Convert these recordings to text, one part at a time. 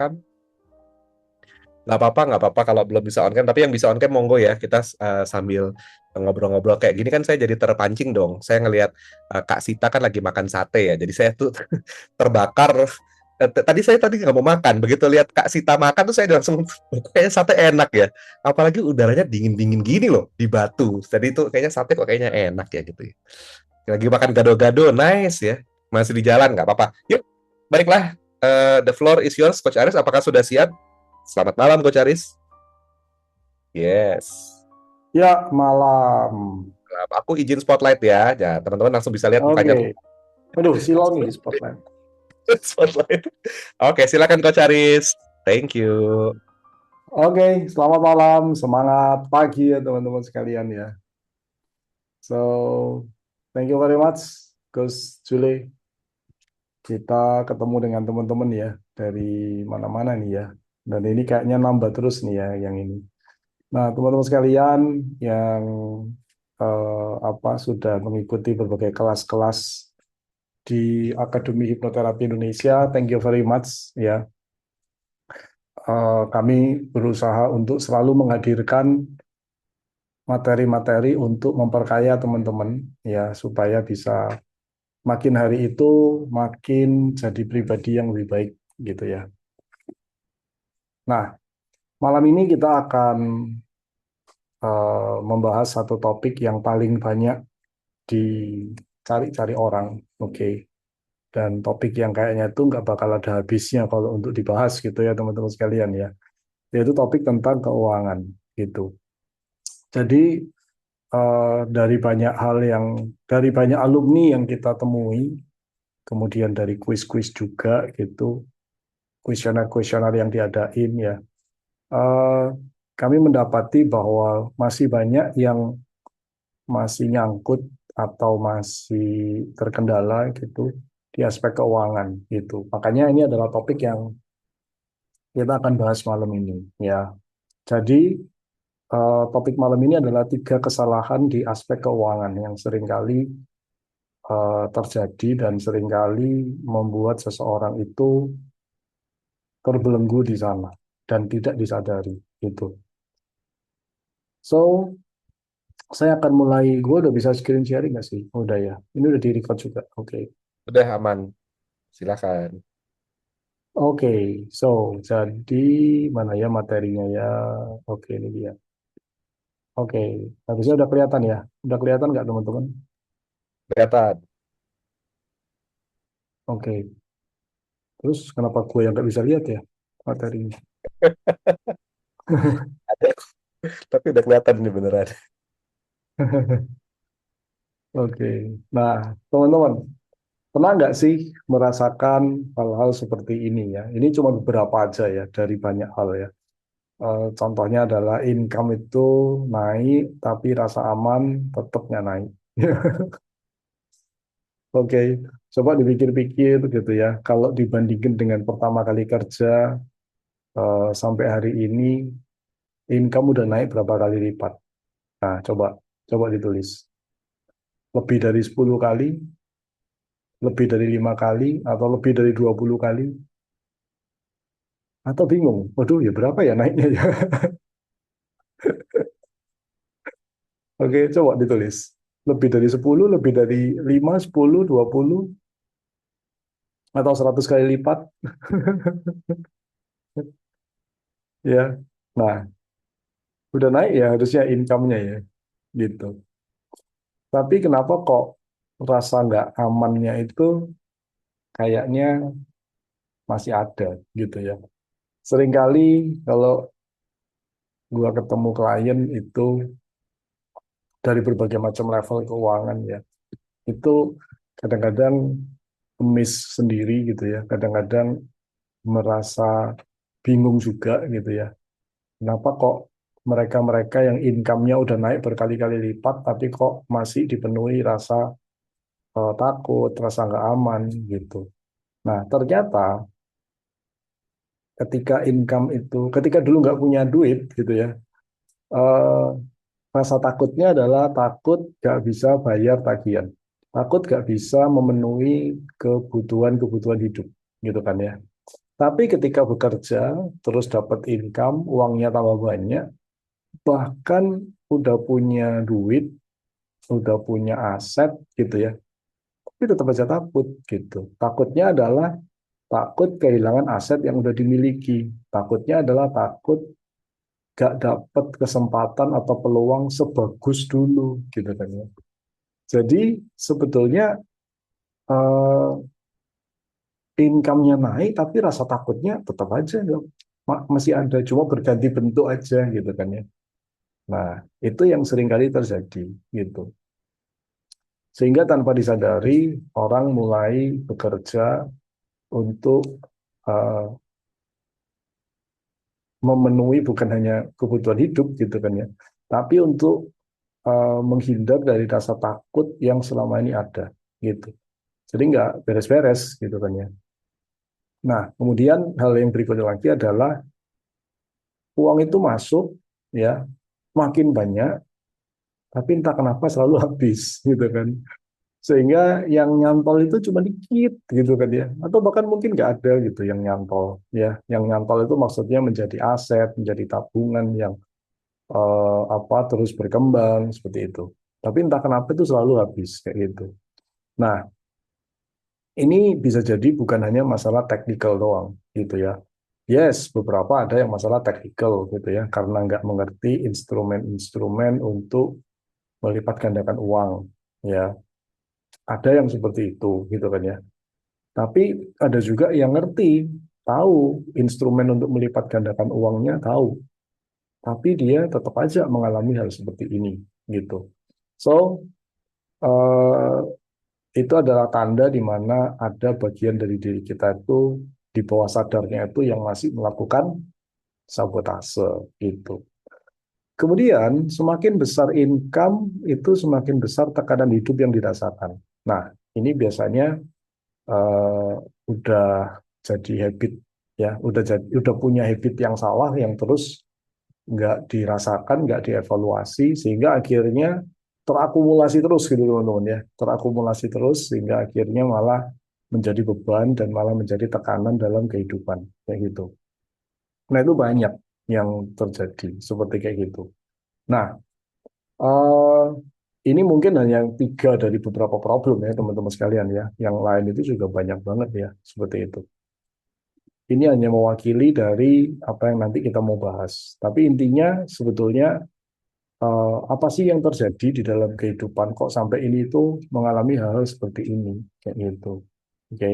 cam? Nggak apa-apa kalau belum bisa on cam. Tapi yang bisa on cam monggo ya. Kita sambil ngobrol-ngobrol kayak gini kan saya jadi terpancing dong. Saya ngelihat Kak Sita kan lagi makan sate ya. Jadi saya tuh terbakar. Tadi nggak mau makan. Begitu lihat Kak Sita makan tuh saya langsung kayaknya sate enak ya. Apalagi udaranya dingin-dingin gini loh di Batu. Jadi itu kayaknya sate kok kayaknya enak ya gitu ya. Lagi makan gado-gado, nice ya. Masih di jalan nggak apa-apa. Yuk, baiklah. The floor is yours, Coach Aris. Apakah sudah siap? Selamat malam, Coach Aris. Yes. Ya, malam. Aku izin spotlight ya. Ya, teman-teman langsung bisa lihat mukanya Oke. Aduh, silau nih di spotlight. spotlight. Oke, silakan Coach Aris. Thank you. Oke, selamat malam. Semangat pagi ya teman-teman sekalian ya. So, thank you very much, Coach Julie. Kita ketemu dengan teman-teman ya dari mana-mana nih ya. Dan ini kayaknya nambah terus nih ya yang ini. Nah, teman-teman sekalian yang sudah mengikuti berbagai kelas-kelas di Akademi Hipnoterapi Indonesia, thank you very much ya. Kami berusaha untuk selalu menghadirkan materi-materi untuk memperkaya teman-teman ya supaya bisa makin hari itu makin jadi pribadi yang lebih baik gitu ya. Nah, malam ini kita akan membahas satu topik yang paling banyak dicari-cari orang, oke. Dan topik yang kayaknya itu nggak bakal ada habisnya kalau untuk dibahas gitu ya teman-teman sekalian ya. Yaitu topik tentang keuangan gitu. Jadi dari banyak hal yang dari banyak alumni yang kita temui, kemudian dari kuis-kuis juga gitu, kuesioner-kuesioner yang diadain ya, eh, kami mendapati bahwa masih banyak yang masih nyangkut atau masih terkendala gitu di aspek keuangan gitu. Makanya ini adalah topik yang kita akan bahas malam ini ya. Jadi topik malam ini adalah 3 kesalahan di aspek keuangan yang seringkali terjadi dan seringkali membuat seseorang itu terbelenggu di sana dan tidak disadari gitu. So, saya akan mulai. Gue udah bisa screen sharing nggak sih? Udah ya. Ini udah di record juga. Oke. Udah aman. Silakan. Oke. So, jadi mana ya materinya ya? Oke, ini dia. Oke. Harusnya udah kelihatan ya. Udah kelihatan nggak teman-teman? Kelihatan. Oke. Terus kenapa gue yang nggak bisa lihat ya materinya? Tapi udah kelihatan ini beneran. Oke. Nah, teman-teman, pernah nggak sih merasakan hal-hal seperti ini ya? Ini cuma beberapa aja ya dari banyak hal ya. Contohnya adalah income itu naik, tapi rasa aman tetap nggak naik. Oke, coba dipikir-pikir gitu ya. Kalau dibandingkan dengan pertama kali kerja sampai hari ini, income udah naik berapa kali lipat? Nah, coba coba ditulis. Lebih dari 10 kali, lebih dari 5 kali, atau lebih dari 20 kali, atau bingung. Waduh, ya berapa ya naiknya ya? Oke, coba ditulis. Lebih dari 10, lebih dari 5, 10, 20, atau 100 kali lipat. Ya, nah, udah naik ya harusnya income-nya ya, gitu. Tapi kenapa kok rasa nggak amannya itu kayaknya masih ada gitu ya. Seringkali kalau gua ketemu klien itu dari berbagai macam level keuangan ya, itu kadang-kadang miss sendiri gitu ya, kadang-kadang merasa bingung juga gitu ya. Kenapa kok mereka-mereka yang income-nya udah naik berkali-kali lipat, tapi kok masih dipenuhi rasa takut, rasa nggak aman gitu. Nah, ternyata ketika dulu nggak punya duit gitu ya, eh, rasa takutnya adalah takut nggak bisa bayar tagihan, takut nggak bisa memenuhi kebutuhan-kebutuhan hidup, gitu kan ya. Tapi ketika bekerja, terus dapat income, uangnya tambah banyak, bahkan udah punya duit, udah punya aset gitu ya, tapi tetap aja takut gitu. Takutnya adalah takut kehilangan aset yang udah dimiliki. Takutnya adalah takut gak dapat kesempatan atau peluang sebagus dulu gitu kan ya. Jadi sebetulnya eh, income-nya naik tapi rasa takutnya tetap aja dong. Masih ada, cuma berganti bentuk aja gitu kan ya. Nah, itu yang seringkali terjadi gitu. Sehingga tanpa disadari orang mulai bekerja untuk eh, memenuhi bukan hanya kebutuhan hidup gitu kan ya, tapi untuk menghindar dari rasa takut yang selama ini ada gitu. Jadi nggak beres-beres gitu kan ya. Nah, kemudian hal yang berikutnya lagi adalah uang itu masuk ya makin banyak, tapi entah kenapa selalu habis gitu kan. Sehingga yang nyantol itu cuma dikit gitu kan ya, atau bahkan mungkin nggak ada gitu yang nyantol ya. Yang nyantol itu maksudnya menjadi aset, menjadi tabungan yang terus berkembang seperti itu. Tapi entah kenapa itu selalu habis kayak gitu. Nah, ini bisa jadi bukan hanya masalah teknikal doang gitu ya. Yes, beberapa ada yang masalah teknikal gitu ya, karena nggak mengerti instrumen-instrumen untuk melipat gandakan uang ya. Ada yang seperti itu gitu kan ya. Tapi ada juga yang ngerti, tahu instrumen untuk melipat gandakan uangnya, tahu. Tapi dia tetap aja mengalami hal seperti ini gitu. So, eh, itu adalah tanda di mana ada bagian dari diri kita itu di bawah sadarnya itu yang masih melakukan sabotase gitu. Kemudian semakin besar income itu semakin besar tekanan hidup yang dirasakan. Nah, ini biasanya eh, udah jadi habit ya, udah punya habit yang salah yang terus nggak dirasakan, nggak dievaluasi sehingga akhirnya terakumulasi terus gitu teman-teman ya, terakumulasi terus sehingga akhirnya malah menjadi beban dan malah menjadi tekanan dalam kehidupan kayak gitu. Nah itu banyak yang terjadi seperti kayak gitu. Nah eh, ini mungkin hanya tiga dari beberapa problem ya teman-teman sekalian ya. Yang lain itu juga banyak banget ya seperti itu. Ini hanya mewakili dari apa yang nanti kita mau bahas. Tapi intinya sebetulnya apa sih yang terjadi di dalam kehidupan kok sampai ini itu mengalami hal-hal seperti ini kayak gitu. Oke.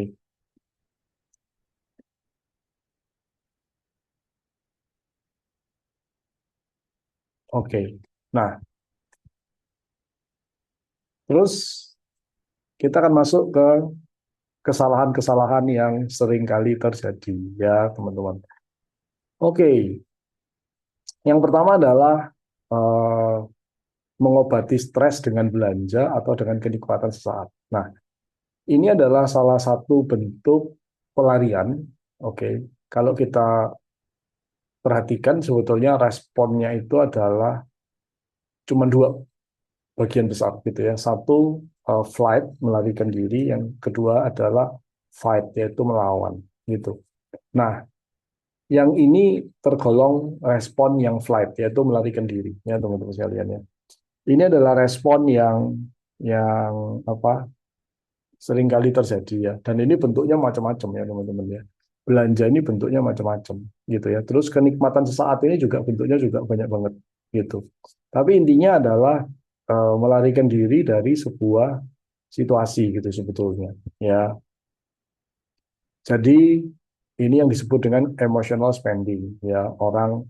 Oke. Nah, terus kita akan masuk ke kesalahan-kesalahan yang sering kali terjadi ya, teman-teman. Oke. Yang pertama adalah eh, mengobati stres dengan belanja atau dengan kenikmatan sesaat. Nah, ini adalah salah satu bentuk pelarian. Oke. Kalau kita perhatikan sebetulnya responnya itu adalah cuma dua bagian besar gitu ya. Satu flight melarikan diri, yang kedua adalah fight yaitu melawan gitu. Nah, yang ini tergolong respon yang flight yaitu melarikan diri ya teman-teman sekalian ya. Ini adalah respon yang apa sering kali terjadi ya. Dan ini bentuknya macam-macam ya teman-teman ya. Belanja ini bentuknya macam-macam gitu ya. Terus kenikmatan sesaat ini juga bentuknya juga banyak banget gitu. Tapi intinya adalah melarikan diri dari sebuah situasi gitu sebetulnya ya. Jadi ini yang disebut dengan emotional spending ya. Orang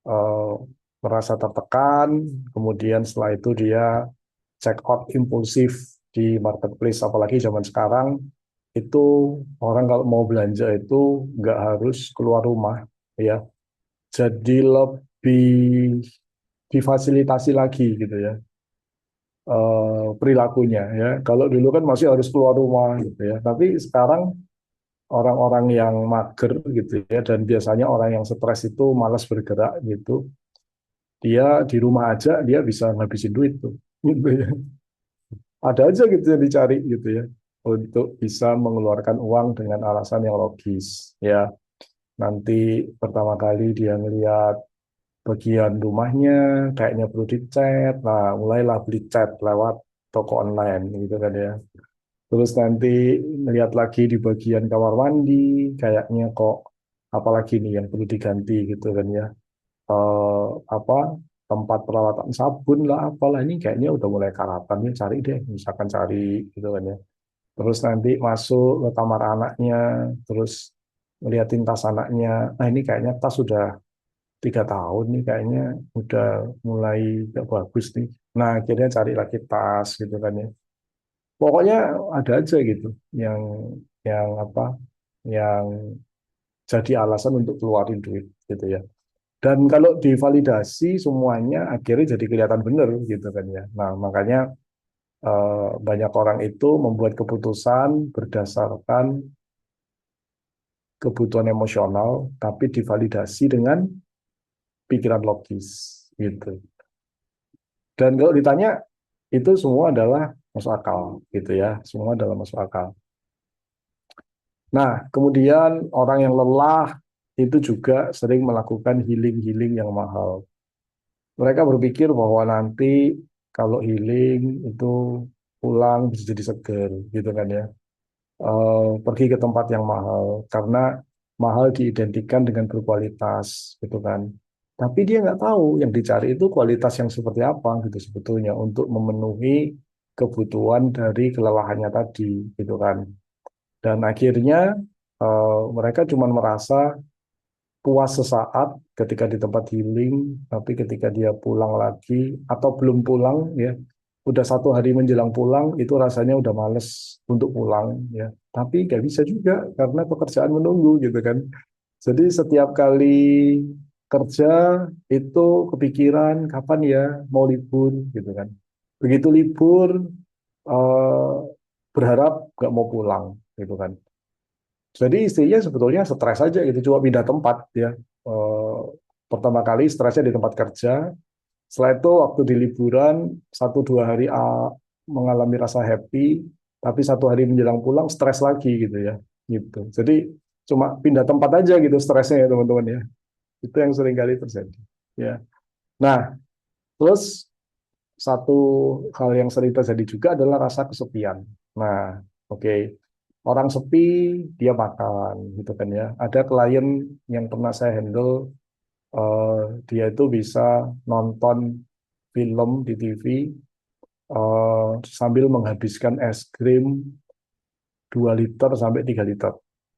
eh, merasa tertekan, kemudian setelah itu dia check out impulsif di marketplace, apalagi zaman sekarang itu orang kalau mau belanja itu nggak harus keluar rumah ya, jadi lebih difasilitasi lagi gitu ya perilakunya ya. Kalau dulu kan masih harus keluar rumah gitu ya, tapi sekarang orang-orang yang mager gitu ya, dan biasanya orang yang stres itu malas bergerak gitu, dia di rumah aja dia bisa ngabisin duit tuh gitu ya. Ada aja gitu yang dicari gitu ya untuk bisa mengeluarkan uang dengan alasan yang logis ya. Nanti pertama kali dia ngelihat bagian rumahnya kayaknya perlu dicat, nah mulailah beli cat lewat toko online gitu kan ya. Terus nanti ngelihat lagi di bagian kamar mandi, kayaknya kok apalagi nih yang perlu diganti gitu kan ya. Apa tempat perawatan sabun lah apalah ini kayaknya udah mulai karatan ya, cari deh misalkan cari gitu kan ya. Terus nanti masuk ke kamar anaknya, terus ngeliatin tas anaknya, nah ini kayaknya tas sudah 3 tahun nih kayaknya udah mulai gak bagus nih. Nah akhirnya cari lagi tas gitu kan ya. Pokoknya ada aja gitu yang yang apa yang jadi alasan untuk keluarin duit gitu ya. Dan kalau divalidasi semuanya akhirnya jadi kelihatan benar gitu kan ya. Nah makanya banyak orang itu membuat keputusan berdasarkan kebutuhan emosional, tapi divalidasi dengan pikiran logis gitu. Dan kalau ditanya itu semua adalah masuk akal gitu ya, semua adalah masuk akal. Nah, kemudian orang yang lelah itu juga sering melakukan healing-healing yang mahal. Mereka berpikir bahwa nanti kalau healing itu pulang bisa jadi seger gitu kan ya. Pergi ke tempat yang mahal karena mahal diidentikan dengan berkualitas gitu kan. Tapi dia nggak tahu yang dicari itu kualitas yang seperti apa gitu sebetulnya untuk memenuhi kebutuhan dari kelelahannya tadi gitu kan. Dan akhirnya mereka cuma merasa puas sesaat ketika di tempat healing, tapi ketika dia pulang lagi atau belum pulang ya, udah 1 hari menjelang pulang itu rasanya udah males untuk pulang ya. Tapi nggak bisa juga karena pekerjaan menunggu gitu kan. Jadi setiap kali kerja itu kepikiran kapan ya mau libur gitu kan. Begitu libur eh, berharap nggak mau pulang gitu kan. Jadi istrinya sebetulnya stres aja gitu, cuma pindah tempat ya. Eh, Pertama kali stresnya di tempat kerja, setelah itu waktu di liburan 1 2 hari mengalami rasa happy, tapi 1 hari menjelang pulang stres lagi gitu ya, gitu. Jadi cuma pindah tempat aja gitu stresnya ya teman-teman ya. Itu yang sering kali terjadi. Ya. Nah, terus satu hal yang sering terjadi juga adalah rasa kesepian. Nah, oke. Orang sepi, dia makan, gitu kan ya. Ada klien yang pernah saya handle, dia itu bisa nonton film di TV sambil menghabiskan es krim 2 liter sampai 3 liter.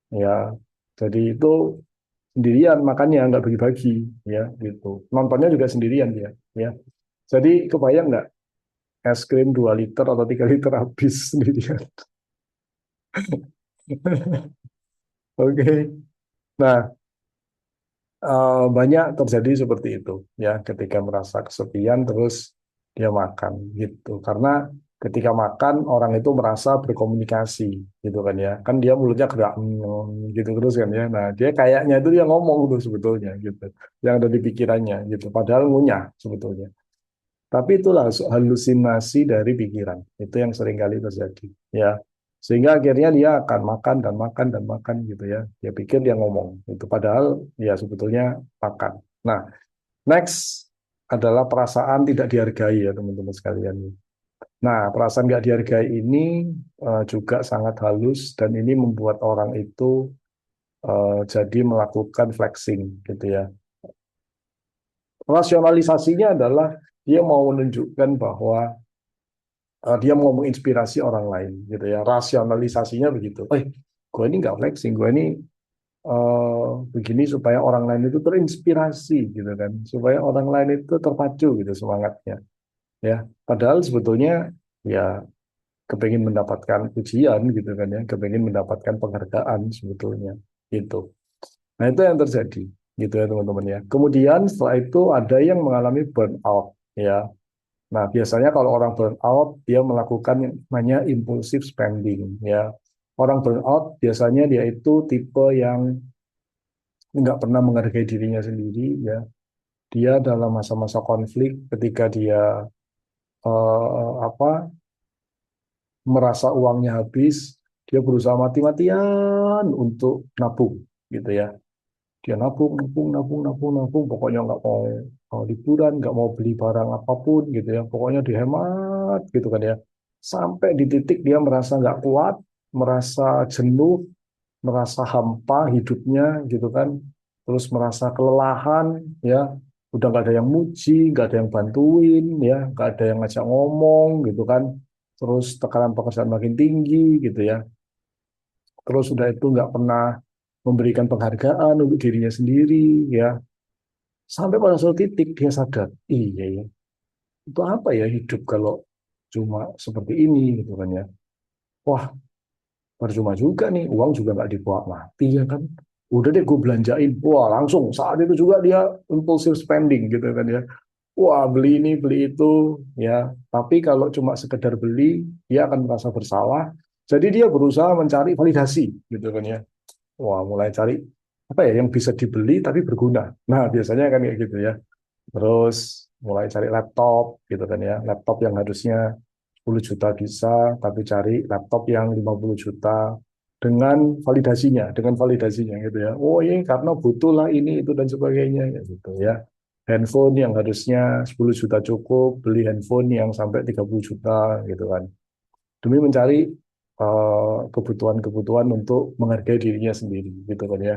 Ya, jadi itu sendirian makannya, nggak bagi-bagi, ya, gitu. Nontonnya juga sendirian dia, ya. Jadi kebayang nggak es krim 2 liter atau 3 liter habis sendirian. Oke. Nah, banyak terjadi seperti itu ya ketika merasa kesepian terus dia makan gitu. Karena ketika makan orang itu merasa berkomunikasi gitu kan ya. Kan dia mulutnya gerak gitu terus kan ya. Nah, dia kayaknya itu dia ngomong tuh sebetulnya gitu. Yang ada di pikirannya gitu. Padahal ngunyah sebetulnya. Tapi itulah halusinasi dari pikiran. Itu yang sering kali terjadi. Ya. Sehingga akhirnya dia akan makan dan makan dan makan gitu ya. Dia pikir dia ngomong. Itu padahal ya sebetulnya makan. Nah, next adalah perasaan tidak dihargai ya teman-teman sekalian. Nah, perasaan tidak dihargai ini juga sangat halus dan ini membuat orang itu jadi melakukan flexing gitu ya. Rasionalisasinya adalah dia mau menunjukkan bahwa dia mau menginspirasi orang lain gitu ya. Rasionalisasinya begitu. Gue ini nggak flexing, gue ini begini supaya orang lain itu terinspirasi gitu kan, supaya orang lain itu terpacu gitu semangatnya. Ya, padahal sebetulnya ya kepingin mendapatkan pujian gitu kan ya, kepingin mendapatkan penghargaan sebetulnya gitu. Nah itu yang terjadi gitu ya teman-teman ya. Kemudian setelah itu ada yang mengalami burnout ya. Nah, biasanya kalau orang burnout, dia melakukan yang namanya impulsive spending, ya. Orang burnout biasanya dia itu tipe yang nggak pernah menghargai dirinya sendiri, ya. Dia dalam masa-masa konflik, ketika dia apa merasa uangnya habis, dia berusaha mati-matian untuk nabung, gitu ya. Dia nabung, nabung, nabung, nabung, nabung. Pokoknya nggak mau liburan, nggak mau beli barang apapun gitu ya. Pokoknya dihemat gitu kan ya. Sampai di titik dia merasa nggak kuat, merasa jenuh, merasa hampa hidupnya gitu kan. Terus merasa kelelahan ya. Udah nggak ada yang muji, nggak ada yang bantuin ya, nggak ada yang ngajak ngomong gitu kan. Terus tekanan pekerjaan makin tinggi gitu ya. Terus sudah itu nggak pernah memberikan penghargaan untuk dirinya sendiri ya. Sampai pada suatu titik dia sadar, iya ya, itu apa ya hidup kalau cuma seperti ini gitu kan ya. Wah, percuma juga nih, uang juga nggak dibawa mati ya kan. Udah deh gue belanjain, wah langsung saat itu juga dia impulsive spending gitu kan ya. Wah beli ini, beli itu ya. Tapi kalau cuma sekedar beli, dia akan merasa bersalah. Jadi dia berusaha mencari validasi gitu kan ya. Wah mulai cari apa ya yang bisa dibeli tapi berguna. Nah biasanya kan kayak gitu ya. Terus mulai cari laptop gitu kan ya. Laptop yang harusnya 10 juta bisa, tapi cari laptop yang 50 juta dengan validasinya gitu ya. Oh ini karena butuh lah ini itu dan sebagainya ya gitu ya. Handphone yang harusnya 10 juta cukup, beli handphone yang sampai 30 juta gitu kan. Demi mencari kebutuhan-kebutuhan untuk menghargai dirinya sendiri gitu kan ya.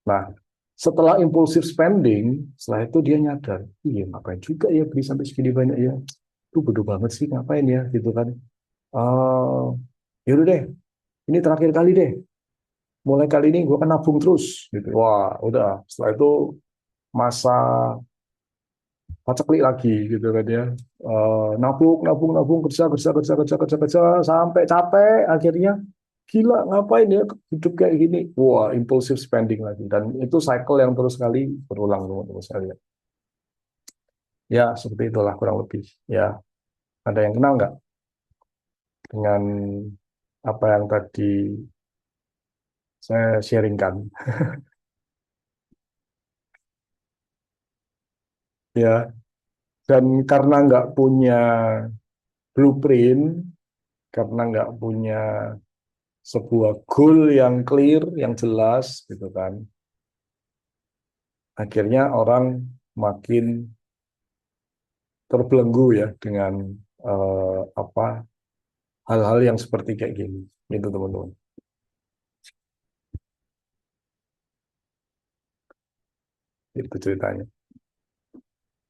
Nah, setelah impulsive spending, setelah itu dia nyadar, iya ngapain juga ya beli sampai segini banyak ya. Itu bodoh banget sih ngapain ya gitu kan. Eh yaudah deh, ini terakhir kali deh. Mulai kali ini gue akan nabung terus gitu. Wah, udah. Setelah itu masa paceklik lagi gitu kan ya. Nabung, nabung, nabung, kerja, kerja, kerja, kerja, kerja, kerja, sampai capek akhirnya gila ngapain ya hidup kayak gini. Wah, impulsive spending lagi. Dan itu cycle yang terus kali berulang teman-teman sekalian. Ya, seperti itulah kurang lebih. Ya, ada yang kenal nggak dengan apa yang tadi saya sharingkan? Ya, dan karena nggak punya blueprint, karena nggak punya sebuah goal yang clear, yang jelas, gitu kan. Akhirnya orang makin terbelenggu ya dengan apa hal-hal yang seperti kayak gini, gitu teman-teman. Itu ceritanya.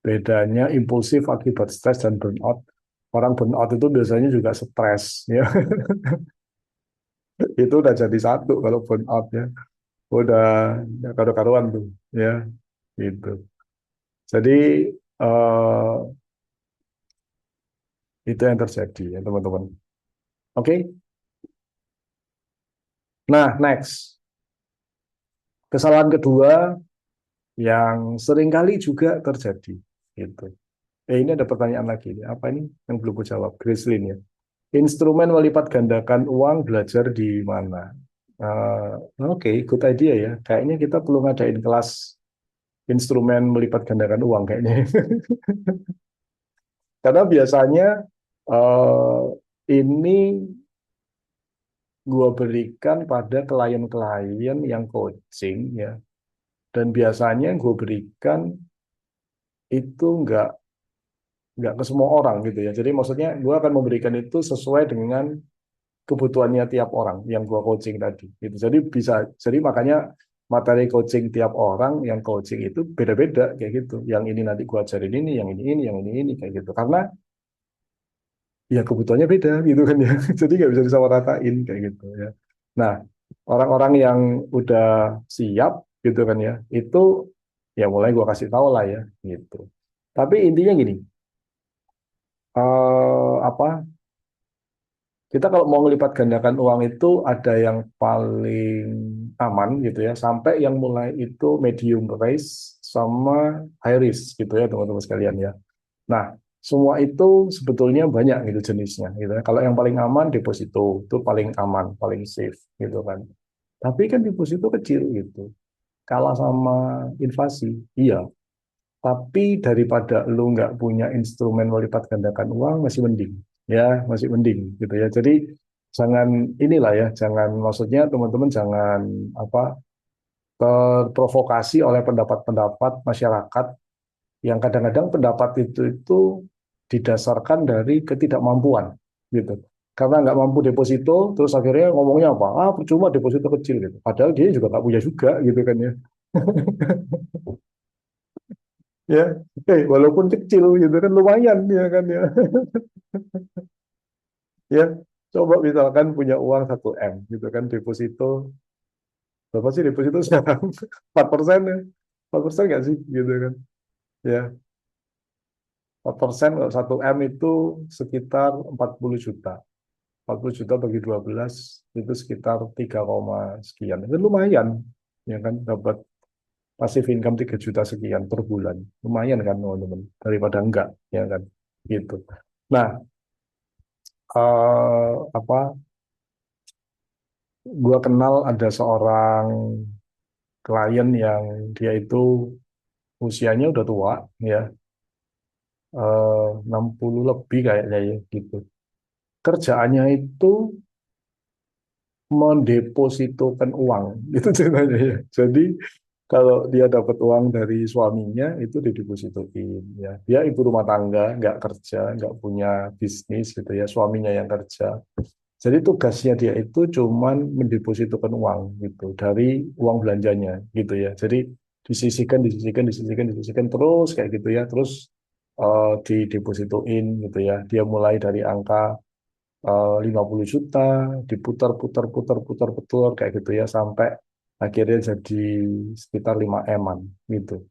Bedanya impulsif akibat stres dan burnout. Orang burnout itu biasanya juga stres, ya. Itu udah jadi satu kalau burnout ya. Udah karu-karuan tuh, ya, gitu. Jadi eh, itu yang terjadi ya teman-teman. Oke, nah next kesalahan kedua yang seringkali juga terjadi gitu. Ini ada pertanyaan lagi. Apa ini yang belum aku jawab? Gracelyn ya. Instrumen melipat gandakan uang belajar di mana? Oke, good idea ya. Kayaknya kita perlu ngadain kelas instrumen melipat gandakan uang kayaknya. Karena biasanya eh, ini gua berikan pada klien-klien yang coaching ya. Dan biasanya gue berikan itu nggak ke semua orang gitu ya. Jadi maksudnya gue akan memberikan itu sesuai dengan kebutuhannya tiap orang yang gue coaching tadi. Gitu. Jadi makanya materi coaching tiap orang yang coaching itu beda-beda kayak gitu. Yang ini nanti gue ajarin ini, yang ini, yang ini kayak gitu. Karena ya kebutuhannya beda gitu kan ya. Jadi nggak bisa disamaratain kayak gitu ya. Nah, orang-orang yang udah siap gitu kan ya, itu ya mulai gue kasih tahu lah ya gitu. Tapi intinya gini, apa kita kalau mau melipat gandakan uang itu ada yang paling aman gitu ya, sampai yang mulai itu medium risk sama high risk gitu ya teman-teman sekalian ya. Nah, semua itu sebetulnya banyak gitu jenisnya gitu ya. Kalau yang paling aman deposito itu paling aman, paling safe gitu kan. Tapi kan deposito kecil gitu. Kalah sama inflasi, iya. Tapi daripada lu nggak punya instrumen melipat gandakan uang masih mending, ya masih mending gitu ya. Jadi jangan inilah ya, jangan maksudnya teman-teman jangan apa terprovokasi oleh pendapat-pendapat masyarakat yang kadang-kadang pendapat itu didasarkan dari ketidakmampuan gitu. Karena nggak mampu deposito, terus akhirnya ngomongnya apa? Ah, percuma deposito kecil gitu. Padahal dia juga nggak punya juga gitu kan ya. Ya, walaupun kecil gitu kan lumayan ya kan ya. Ya, coba misalkan punya uang 1 M gitu kan deposito berapa sih deposito sekarang? 4% ya. 4% nggak sih gitu kan? Ya, 4% kalau 1 M itu sekitar 40 juta. 40 juta bagi 12 itu sekitar 3, sekian. Itu lumayan ya kan dapat pasif income 3 juta sekian per bulan. Lumayan kan teman-teman daripada enggak ya kan gitu. Nah, apa gua kenal ada seorang klien yang dia itu usianya udah tua ya, 60 lebih kayaknya ya gitu. Kerjaannya itu mendepositokan uang itu ceritanya ya. Jadi kalau dia dapat uang dari suaminya itu didepositoin ya. Dia ibu rumah tangga, nggak kerja, nggak punya bisnis gitu ya. Suaminya yang kerja. Jadi tugasnya dia itu cuman mendepositokan uang gitu dari uang belanjanya gitu ya. Jadi disisihkan, disisihkan, disisihkan, disisihkan terus kayak gitu ya. Terus didepositoin gitu ya. Dia mulai dari angka 50 juta, diputar, putar, putar, putar, putar kayak gitu ya sampai akhirnya jadi sekitar 5 M-an gitu.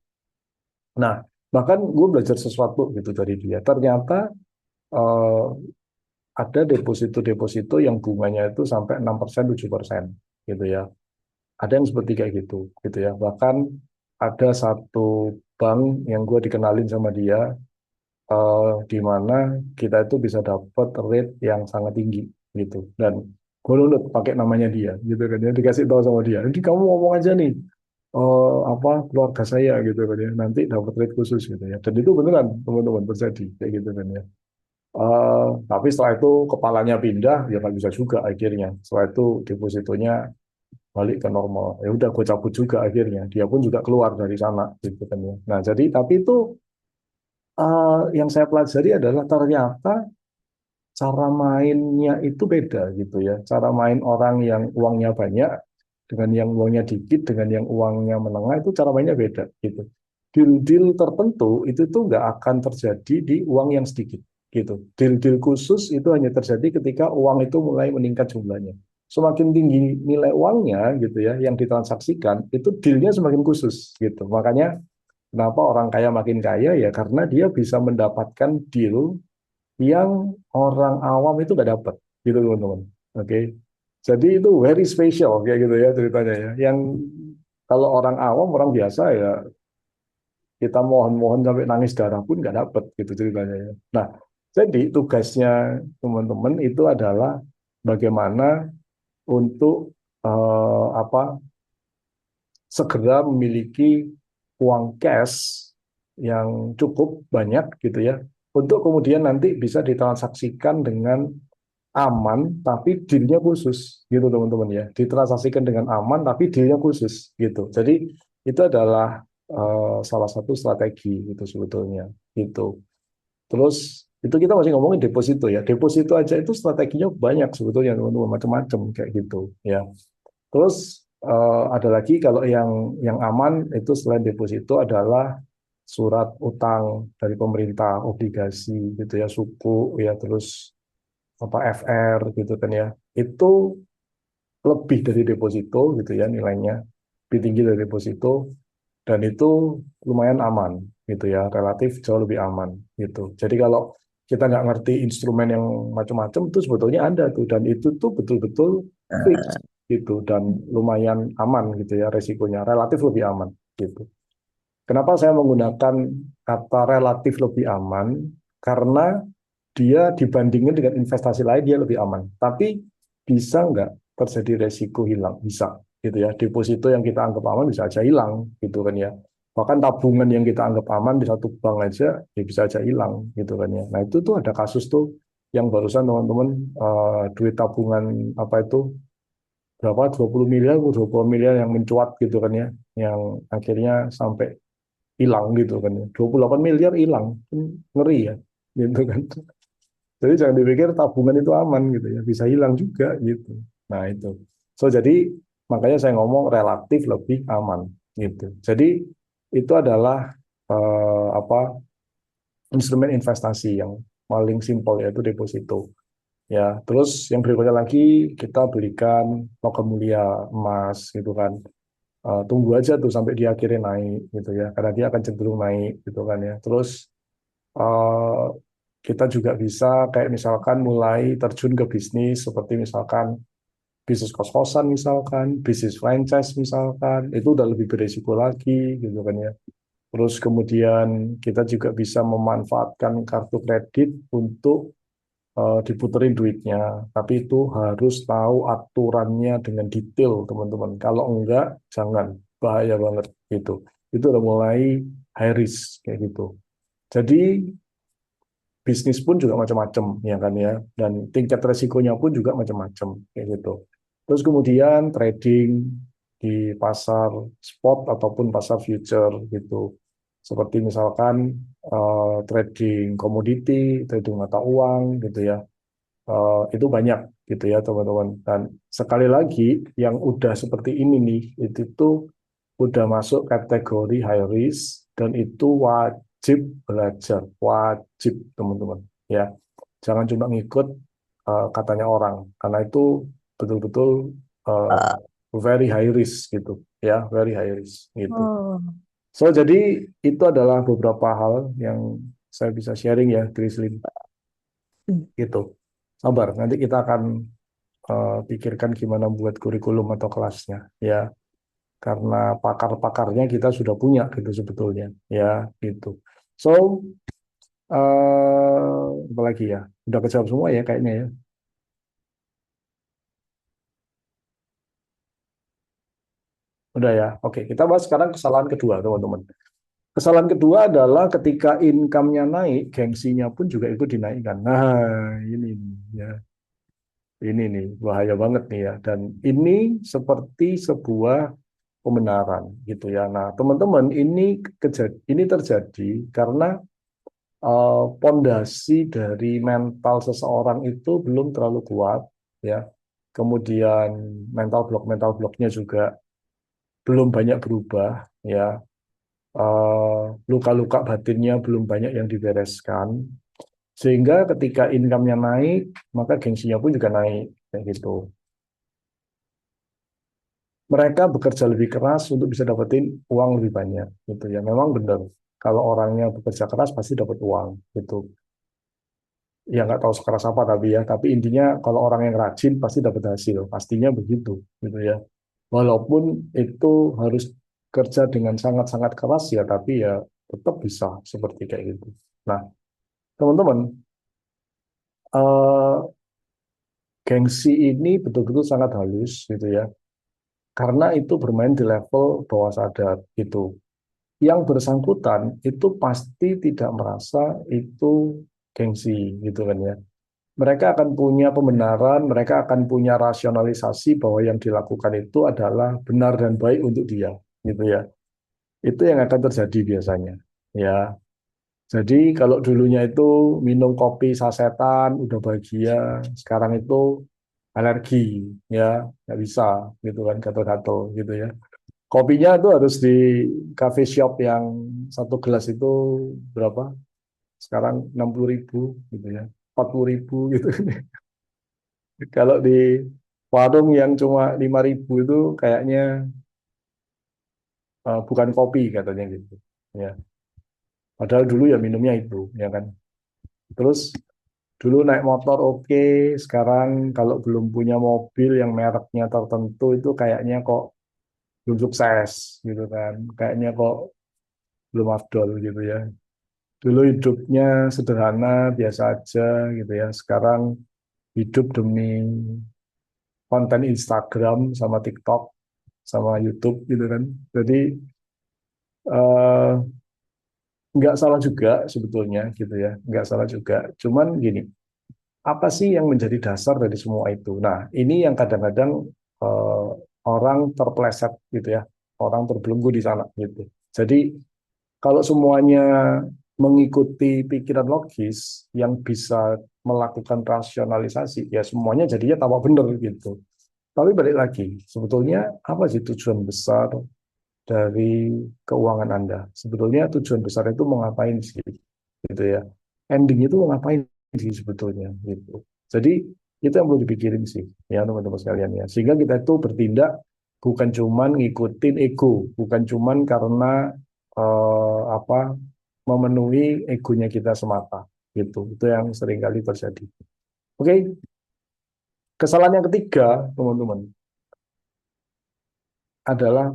Nah, bahkan gue belajar sesuatu gitu dari dia. Ternyata eh, ada deposito-deposito yang bunganya itu sampai 6%, 7% gitu ya. Ada yang seperti kayak gitu ya. Bahkan ada satu bank yang gue dikenalin sama dia, di mana kita itu bisa dapat rate yang sangat tinggi gitu. Dan gue nurut pakai namanya dia gitu kan ya, dikasih tahu sama dia. Nanti kamu ngomong aja nih, apa keluarga saya gitu kan ya, nanti dapat rate khusus gitu ya. Dan itu beneran teman-teman terjadi kayak gitu kan ya. Tapi setelah itu kepalanya pindah, ya nggak bisa juga akhirnya. Setelah itu depositonya balik ke normal. Ya udah gue cabut juga akhirnya. Dia pun juga keluar dari sana gitu kan ya. Nah jadi tapi itu yang saya pelajari adalah ternyata cara mainnya itu beda gitu ya. Cara main orang yang uangnya banyak dengan yang uangnya dikit, dengan yang uangnya menengah itu cara mainnya beda gitu. Deal-deal tertentu itu tuh nggak akan terjadi di uang yang sedikit gitu. Deal-deal khusus itu hanya terjadi ketika uang itu mulai meningkat jumlahnya. Semakin tinggi nilai uangnya gitu ya yang ditransaksikan, itu dealnya semakin khusus gitu. Makanya kenapa orang kaya makin kaya ya karena dia bisa mendapatkan deal yang orang awam itu nggak dapat gitu teman-teman. Oke, jadi itu very special kayak gitu ya ceritanya ya. Yang kalau orang awam, orang biasa ya kita mohon-mohon sampai nangis darah pun nggak dapat gitu ceritanya ya. Nah, jadi tugasnya teman-teman itu adalah bagaimana untuk apa segera memiliki uang cash yang cukup banyak gitu ya untuk kemudian nanti bisa ditransaksikan dengan aman tapi dealnya khusus gitu teman-teman ya, ditransaksikan dengan aman tapi dealnya khusus gitu. Jadi itu adalah salah satu strategi itu sebetulnya gitu. Terus itu kita masih ngomongin deposito ya, deposito aja itu strateginya banyak sebetulnya teman-teman, macam-macam kayak gitu ya. Terus ada lagi kalau yang aman itu selain deposito adalah surat utang dari pemerintah, obligasi gitu ya, suku ya, terus apa FR gitu kan ya. Itu lebih dari deposito gitu ya nilainya, lebih tinggi dari deposito dan itu lumayan aman gitu ya, relatif jauh lebih aman gitu. Jadi kalau kita nggak ngerti instrumen yang macam-macam itu sebetulnya ada tuh dan itu tuh betul-betul fix gitu dan lumayan aman gitu ya, resikonya relatif lebih aman gitu. Kenapa saya menggunakan kata relatif lebih aman? Karena dia dibandingkan dengan investasi lain dia lebih aman. Tapi bisa nggak terjadi resiko hilang? Bisa, gitu ya. Deposito yang kita anggap aman bisa aja hilang, gitu kan ya. Bahkan tabungan yang kita anggap aman di satu bank aja, ya bisa aja hilang, gitu kan ya. Nah itu tuh ada kasus tuh yang barusan teman-teman duit tabungan apa itu berapa 20 miliar, 20 miliar yang mencuat gitu kan ya, yang akhirnya sampai hilang gitu kan ya. 28 miliar hilang, kan ngeri ya, gitu kan. Jadi jangan dipikir tabungan itu aman gitu ya, bisa hilang juga gitu. Nah itu. So jadi makanya saya ngomong relatif lebih aman gitu. Jadi itu adalah apa instrumen investasi yang paling simpel yaitu deposito. Ya, terus yang berikutnya lagi kita belikan logam mulia emas gitu kan. Tunggu aja tuh sampai dia akhirnya naik gitu ya, karena dia akan cenderung naik gitu kan ya. Terus eh, kita juga bisa kayak misalkan mulai terjun ke bisnis seperti misalkan bisnis kos-kosan misalkan, bisnis franchise misalkan, itu udah lebih beresiko lagi gitu kan ya. Terus kemudian kita juga bisa memanfaatkan kartu kredit untuk diputerin duitnya. Tapi itu harus tahu aturannya dengan detail, teman-teman. Kalau enggak, jangan. Bahaya banget gitu. Itu udah mulai high risk kayak gitu. Jadi bisnis pun juga macam-macam ya kan ya. Dan tingkat resikonya pun juga macam-macam kayak gitu. Terus kemudian trading di pasar spot ataupun pasar future gitu. Seperti misalkan trading komoditi, trading mata uang gitu ya. Itu banyak gitu ya teman-teman. Dan sekali lagi yang udah seperti ini nih, itu tuh udah masuk kategori high risk dan itu wajib belajar, wajib teman-teman ya. Jangan cuma ngikut katanya orang, karena itu betul-betul uh, very high risk gitu ya, very high risk gitu. Oh. So jadi itu adalah beberapa hal yang saya bisa sharing ya, Grislin gitu. Sabar, nanti kita akan pikirkan gimana buat kurikulum atau kelasnya ya, karena pakar-pakarnya kita sudah punya gitu sebetulnya ya gitu. So apa lagi ya, udah kejawab semua ya kayaknya ya. Udah ya, oke, kita bahas sekarang kesalahan kedua teman-teman. Kesalahan kedua adalah ketika income-nya naik, gengsinya pun juga ikut dinaikkan. Nah ini nih, ya, ini nih bahaya banget nih ya, dan ini seperti sebuah pembenaran gitu ya. Nah, teman-teman, ini terjadi karena pondasi dari mental seseorang itu belum terlalu kuat ya. Kemudian mental blocknya juga belum banyak berubah ya. Luka-luka batinnya belum banyak yang dibereskan. Sehingga ketika income-nya naik, maka gengsinya pun juga naik kayak gitu. Mereka bekerja lebih keras untuk bisa dapetin uang lebih banyak gitu ya. Memang benar, kalau orangnya bekerja keras pasti dapat uang gitu. Ya nggak tahu sekeras apa tapi intinya kalau orang yang rajin pasti dapat hasil, pastinya begitu gitu ya. Walaupun itu harus kerja dengan sangat-sangat keras ya, tapi ya tetap bisa seperti kayak gitu. Nah, teman-teman, eh, gengsi ini betul-betul sangat halus gitu ya, karena itu bermain di level bawah sadar gitu. Yang bersangkutan itu pasti tidak merasa itu gengsi gitu kan ya. Mereka akan punya pembenaran, mereka akan punya rasionalisasi bahwa yang dilakukan itu adalah benar dan baik untuk dia gitu ya. Itu yang akan terjadi biasanya ya. Jadi kalau dulunya itu minum kopi sasetan udah bahagia, sekarang itu alergi ya, nggak bisa gitu kan, gatal-gatal gitu ya. Kopinya itu harus di cafe shop yang satu gelas itu berapa? Sekarang 60.000 gitu ya, 40.000 gitu. Kalau di warung yang cuma 5.000 itu kayaknya bukan kopi katanya gitu. Ya, padahal dulu ya minumnya itu, ya kan. Terus dulu naik motor oke, sekarang kalau belum punya mobil yang mereknya tertentu itu kayaknya kok belum sukses gitu kan. Kayaknya kok belum afdol gitu ya. Dulu hidupnya sederhana, biasa aja gitu ya. Sekarang hidup demi konten Instagram sama TikTok sama YouTube gitu kan. Jadi eh, nggak salah juga sebetulnya gitu ya, nggak salah juga. Cuman gini, apa sih yang menjadi dasar dari semua itu? Nah, ini yang kadang-kadang orang terpleset gitu ya, orang terbelenggu di sana gitu. Jadi kalau semuanya mengikuti pikiran logis yang bisa melakukan rasionalisasi, ya semuanya jadinya tambah benar gitu. Tapi balik lagi, sebetulnya apa sih tujuan besar dari keuangan Anda? Sebetulnya tujuan besar itu mau ngapain sih? Gitu ya. Ending itu mau ngapain sih sebetulnya gitu. Jadi itu yang perlu dipikirin sih ya teman-teman sekalian ya. Sehingga kita itu bertindak bukan cuman ngikutin ego, bukan cuman karena apa memenuhi egonya kita semata gitu. Itu yang seringkali terjadi. Oke, kesalahan yang ketiga, teman-teman, adalah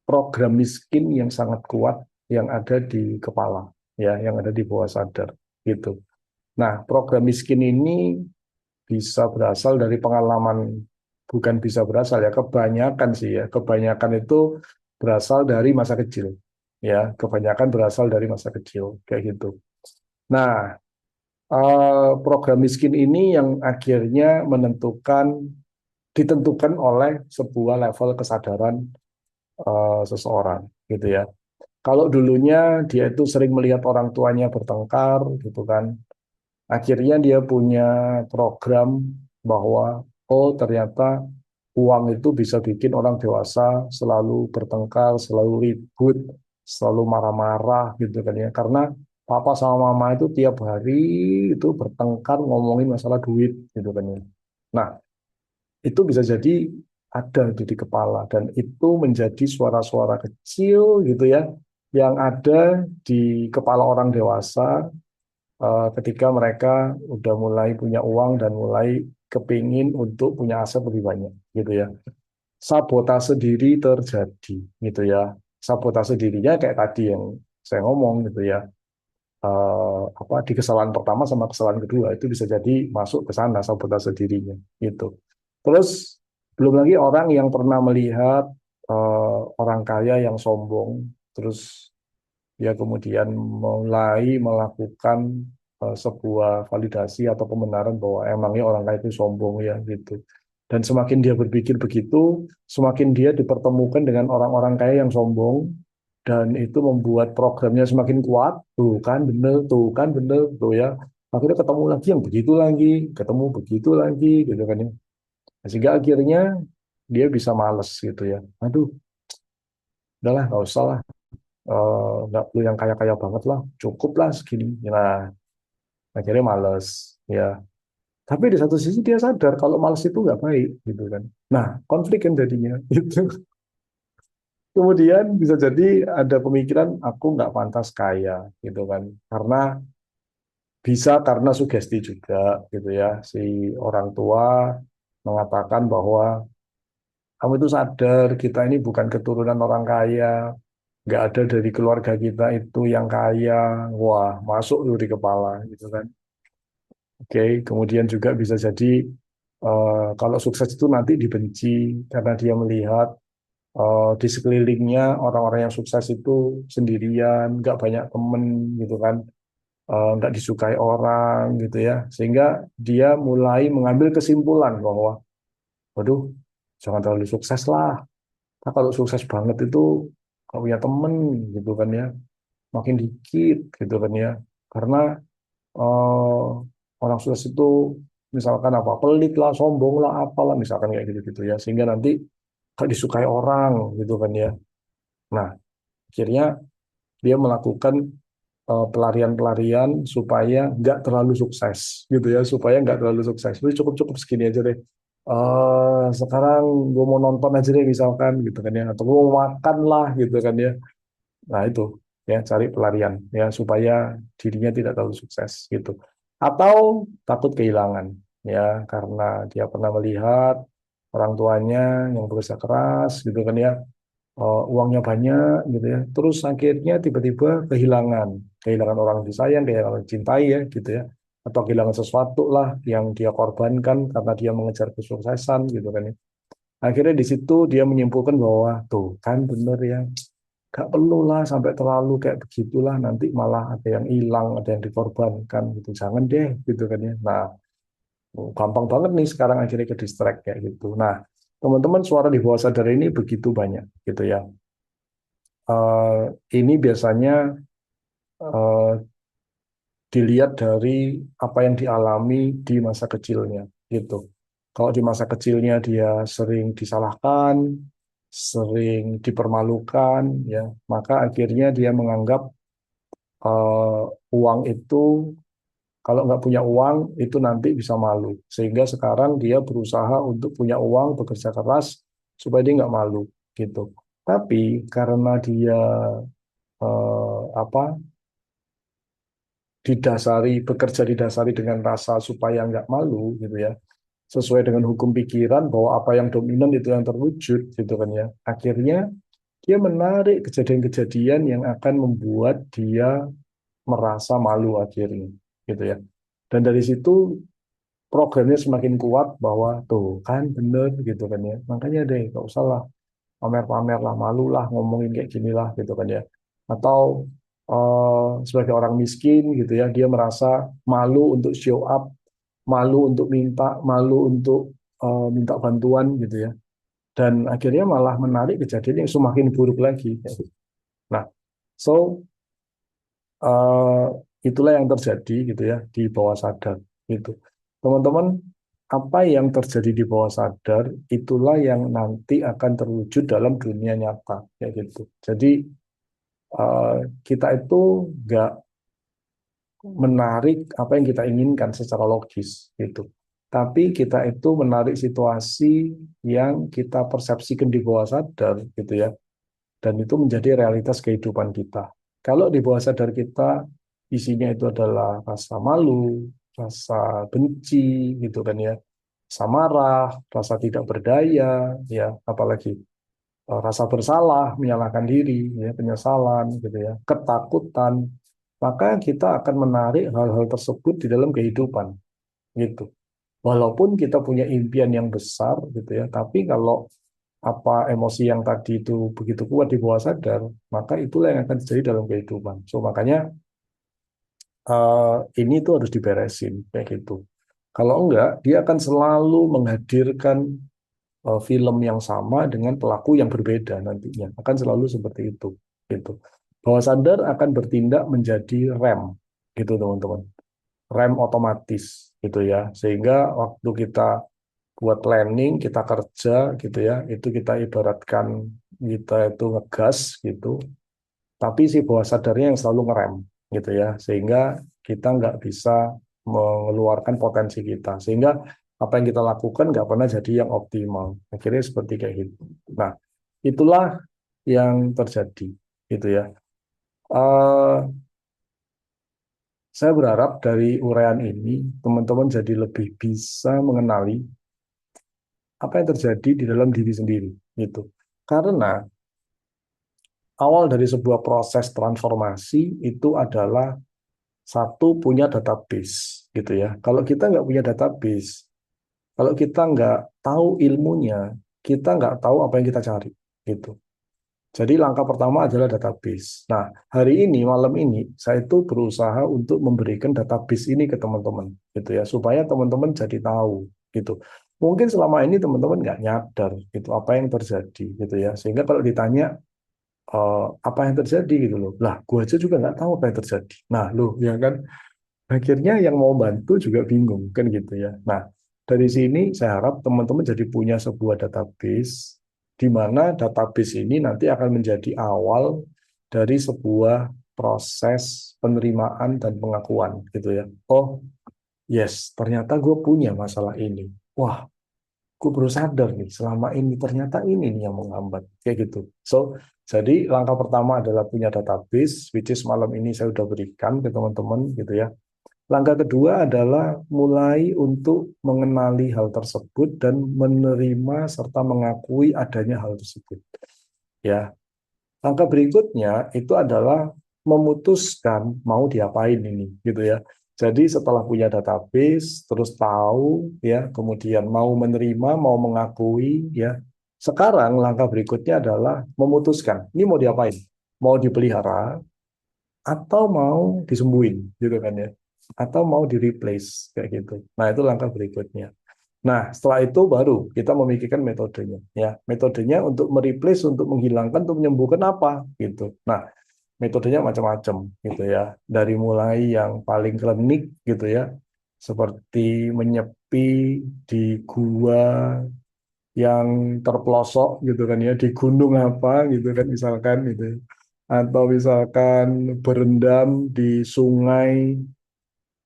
program miskin yang sangat kuat yang ada di kepala, ya, yang ada di bawah sadar, gitu. Nah, program miskin ini bisa berasal dari pengalaman, bukan bisa berasal ya, kebanyakan sih ya, kebanyakan itu berasal dari masa kecil, ya, kebanyakan berasal dari masa kecil, kayak gitu. Nah, program miskin ini yang akhirnya ditentukan oleh sebuah level kesadaran seseorang, gitu ya. Kalau dulunya dia itu sering melihat orang tuanya bertengkar, gitu kan, akhirnya dia punya program bahwa oh ternyata uang itu bisa bikin orang dewasa selalu bertengkar, selalu ribut, selalu marah-marah gitu kan ya. Karena papa sama mama itu tiap hari itu bertengkar ngomongin masalah duit gitu kan ya. Nah, itu bisa jadi ada itu di kepala dan itu menjadi suara-suara kecil gitu ya yang ada di kepala orang dewasa ketika mereka udah mulai punya uang dan mulai kepingin untuk punya aset lebih banyak gitu ya. Sabotase diri terjadi gitu ya. Sabotase dirinya kayak tadi yang saya ngomong gitu ya. Apa di kesalahan pertama sama kesalahan kedua itu bisa jadi masuk ke sana sabotase dirinya gitu. Terus belum lagi orang yang pernah melihat orang kaya yang sombong, terus dia kemudian mulai melakukan sebuah validasi atau pembenaran bahwa emangnya orang kaya itu sombong ya gitu. Dan semakin dia berpikir begitu, semakin dia dipertemukan dengan orang-orang kaya yang sombong, dan itu membuat programnya semakin kuat. Tuh kan bener, tuh ya. Akhirnya ketemu lagi yang begitu lagi, ketemu begitu lagi, gitu kan ya. Sehingga akhirnya dia bisa males gitu ya. Aduh, udahlah, nggak usah lah. Nggak perlu yang kaya-kaya banget lah, cukup lah segini. Nah, akhirnya males, ya. Tapi di satu sisi dia sadar kalau males itu nggak baik, gitu kan. Nah, konflik kan jadinya, gitu. Kemudian bisa jadi ada pemikiran aku nggak pantas kaya, gitu kan. Karena sugesti juga, gitu ya. Si orang tua mengatakan bahwa kamu itu sadar kita ini bukan keturunan orang kaya, nggak ada dari keluarga kita itu yang kaya, wah masuk tuh di kepala gitu kan. Oke, kemudian juga bisa jadi kalau sukses itu nanti dibenci karena dia melihat di sekelilingnya orang-orang yang sukses itu sendirian, nggak banyak temen gitu kan, nggak disukai orang gitu ya, sehingga dia mulai mengambil kesimpulan bahwa, waduh, jangan terlalu sukses lah. Nah, kalau sukses banget itu kalau punya temen gitu kan ya, makin dikit gitu kan ya, karena eh, orang sukses itu misalkan apa pelit lah, sombong lah, apalah misalkan kayak gitu-gitu ya, sehingga nanti gak disukai orang gitu kan ya. Nah, akhirnya dia melakukan pelarian-pelarian supaya nggak terlalu sukses gitu ya, supaya nggak terlalu sukses. Jadi cukup-cukup segini aja deh. Sekarang gue mau nonton aja deh misalkan gitu kan ya, atau gue mau makan lah gitu kan ya. Nah, itu ya cari pelarian ya supaya dirinya tidak terlalu sukses gitu. Atau takut kehilangan ya karena dia pernah melihat orang tuanya yang berusaha keras gitu kan ya, uangnya banyak gitu ya. Terus akhirnya tiba-tiba kehilangan orang disayang, kehilangan orang dicintai ya gitu ya. Atau kehilangan sesuatu lah yang dia korbankan karena dia mengejar kesuksesan gitu kan ya. Akhirnya di situ dia menyimpulkan bahwa tuh kan bener ya, gak perlu lah sampai terlalu kayak begitulah, nanti malah ada yang hilang, ada yang dikorbankan gitu. Jangan deh gitu kan ya. Nah, gampang banget nih sekarang akhirnya ke distract kayak gitu. Nah, teman-teman suara di bawah sadar ini begitu banyak gitu ya. Eh, ini biasanya eh, dilihat dari apa yang dialami di masa kecilnya gitu. Kalau di masa kecilnya dia sering disalahkan, sering dipermalukan, ya, maka akhirnya dia menganggap eh, uang itu kalau nggak punya uang itu nanti bisa malu. Sehingga sekarang dia berusaha untuk punya uang, bekerja keras supaya dia nggak malu gitu. Tapi karena dia apa bekerja didasari dengan rasa supaya nggak malu gitu ya, sesuai dengan hukum pikiran bahwa apa yang dominan itu yang terwujud gitu kan ya. Akhirnya dia menarik kejadian-kejadian yang akan membuat dia merasa malu akhirnya gitu ya. Dan dari situ programnya semakin kuat bahwa tuh kan bener gitu kan ya. Makanya deh nggak usah lah pamer-pamer lah, malu lah ngomongin kayak gini lah gitu kan ya. Atau sebagai orang miskin gitu ya, dia merasa malu untuk show up, malu untuk minta, malu untuk minta bantuan gitu ya. Dan akhirnya malah menarik kejadian yang semakin buruk lagi. Nah, so eh, itulah yang terjadi gitu ya di bawah sadar gitu. Teman-teman, apa yang terjadi di bawah sadar itulah yang nanti akan terwujud dalam dunia nyata ya gitu. Jadi eh, kita itu nggak menarik apa yang kita inginkan secara logis gitu. Tapi kita itu menarik situasi yang kita persepsikan di bawah sadar gitu ya. Dan itu menjadi realitas kehidupan kita. Kalau di bawah sadar kita isinya itu adalah rasa malu, rasa benci gitu kan ya, rasa marah, rasa tidak berdaya, ya apalagi rasa bersalah, menyalahkan diri, ya penyesalan gitu ya, ketakutan, maka kita akan menarik hal-hal tersebut di dalam kehidupan gitu. Walaupun kita punya impian yang besar gitu ya, tapi kalau apa emosi yang tadi itu begitu kuat di bawah sadar, maka itulah yang akan terjadi dalam kehidupan. So makanya ini tuh harus diberesin kayak gitu. Kalau enggak, dia akan selalu menghadirkan film yang sama dengan pelaku yang berbeda nantinya. Akan selalu seperti itu, gitu. Bawah sadar akan bertindak menjadi rem, gitu teman-teman. Rem otomatis, gitu ya. Sehingga waktu kita buat planning, kita kerja, gitu ya, itu kita ibaratkan kita itu ngegas, gitu. Tapi si bawah sadarnya yang selalu ngerem, gitu ya. Sehingga kita nggak bisa mengeluarkan potensi kita. Sehingga apa yang kita lakukan nggak pernah jadi yang optimal. Akhirnya seperti kayak gitu. Nah, itulah yang terjadi, gitu ya. Eh, saya berharap dari uraian ini teman-teman jadi lebih bisa mengenali apa yang terjadi di dalam diri sendiri, gitu. Karena awal dari sebuah proses transformasi itu adalah satu punya database, gitu ya. Kalau kita nggak punya database, kalau kita nggak tahu ilmunya, kita nggak tahu apa yang kita cari, gitu. Jadi langkah pertama adalah database. Nah, hari ini, malam ini, saya itu berusaha untuk memberikan database ini ke teman-teman, gitu ya, supaya teman-teman jadi tahu, gitu. Mungkin selama ini teman-teman nggak nyadar, gitu, apa yang terjadi, gitu ya. Sehingga kalau ditanya apa yang terjadi, gitu loh, lah, gua aja juga nggak tahu apa yang terjadi. Nah, loh, ya kan, akhirnya yang mau bantu juga bingung, kan gitu ya. Nah, dari sini saya harap teman-teman jadi punya sebuah database di mana database ini nanti akan menjadi awal dari sebuah proses penerimaan dan pengakuan gitu ya. Oh, yes, ternyata gue punya masalah ini. Wah, gue baru sadar nih, selama ini ternyata ini nih yang menghambat. Kayak gitu. So, jadi langkah pertama adalah punya database, which is malam ini saya sudah berikan ke teman-teman gitu ya. Langkah kedua adalah mulai untuk mengenali hal tersebut dan menerima serta mengakui adanya hal tersebut. Ya, langkah berikutnya itu adalah memutuskan mau diapain ini, gitu ya. Jadi setelah punya database, terus tahu, ya, kemudian mau menerima, mau mengakui, ya. Sekarang langkah berikutnya adalah memutuskan, ini mau diapain? Mau dipelihara atau mau disembuhin gitu kan ya, atau mau di replace kayak gitu. Nah itu langkah berikutnya. Nah, setelah itu baru kita memikirkan metodenya. Ya, metodenya untuk mereplace, untuk menghilangkan, untuk menyembuhkan apa gitu. Nah, metodenya macam-macam gitu ya. Dari mulai yang paling klinik gitu ya, seperti menyepi di gua yang terpelosok gitu kan ya, di gunung apa gitu kan misalkan gitu ya. Atau misalkan berendam di sungai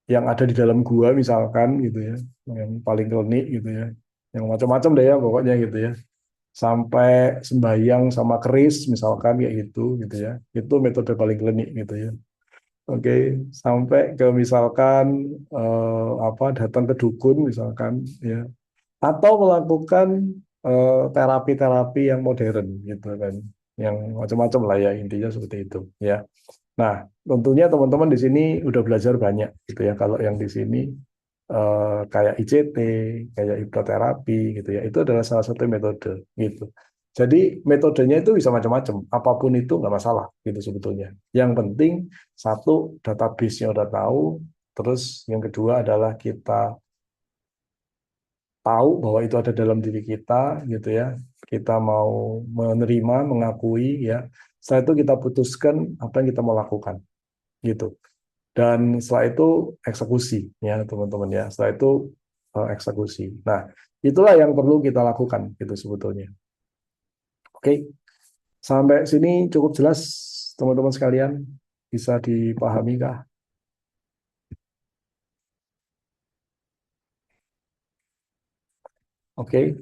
yang ada di dalam gua misalkan gitu ya, yang paling klinik gitu ya, yang macam-macam deh ya pokoknya gitu ya, sampai sembahyang sama keris misalkan kayak gitu ya, itu metode paling klinik gitu ya. Oke, sampai ke misalkan apa, datang ke dukun misalkan ya, atau melakukan terapi-terapi yang modern gitu kan, yang macam-macam lah ya, intinya seperti itu ya. Nah, tentunya teman-teman di sini udah belajar banyak gitu ya. Kalau yang di sini kayak ICT, kayak hipnoterapi gitu ya, itu adalah salah satu metode gitu. Jadi metodenya itu bisa macam-macam, apapun itu nggak masalah gitu sebetulnya. Yang penting satu, database-nya udah tahu, terus yang kedua adalah kita tahu bahwa itu ada dalam diri kita gitu ya. Kita mau menerima, mengakui ya. Setelah itu kita putuskan apa yang kita mau lakukan gitu. Dan setelah itu eksekusi ya teman-teman ya. Setelah itu eksekusi. Nah, itulah yang perlu kita lakukan gitu sebetulnya. Oke, sampai sini cukup jelas teman-teman sekalian, bisa dipahami kah? Oke.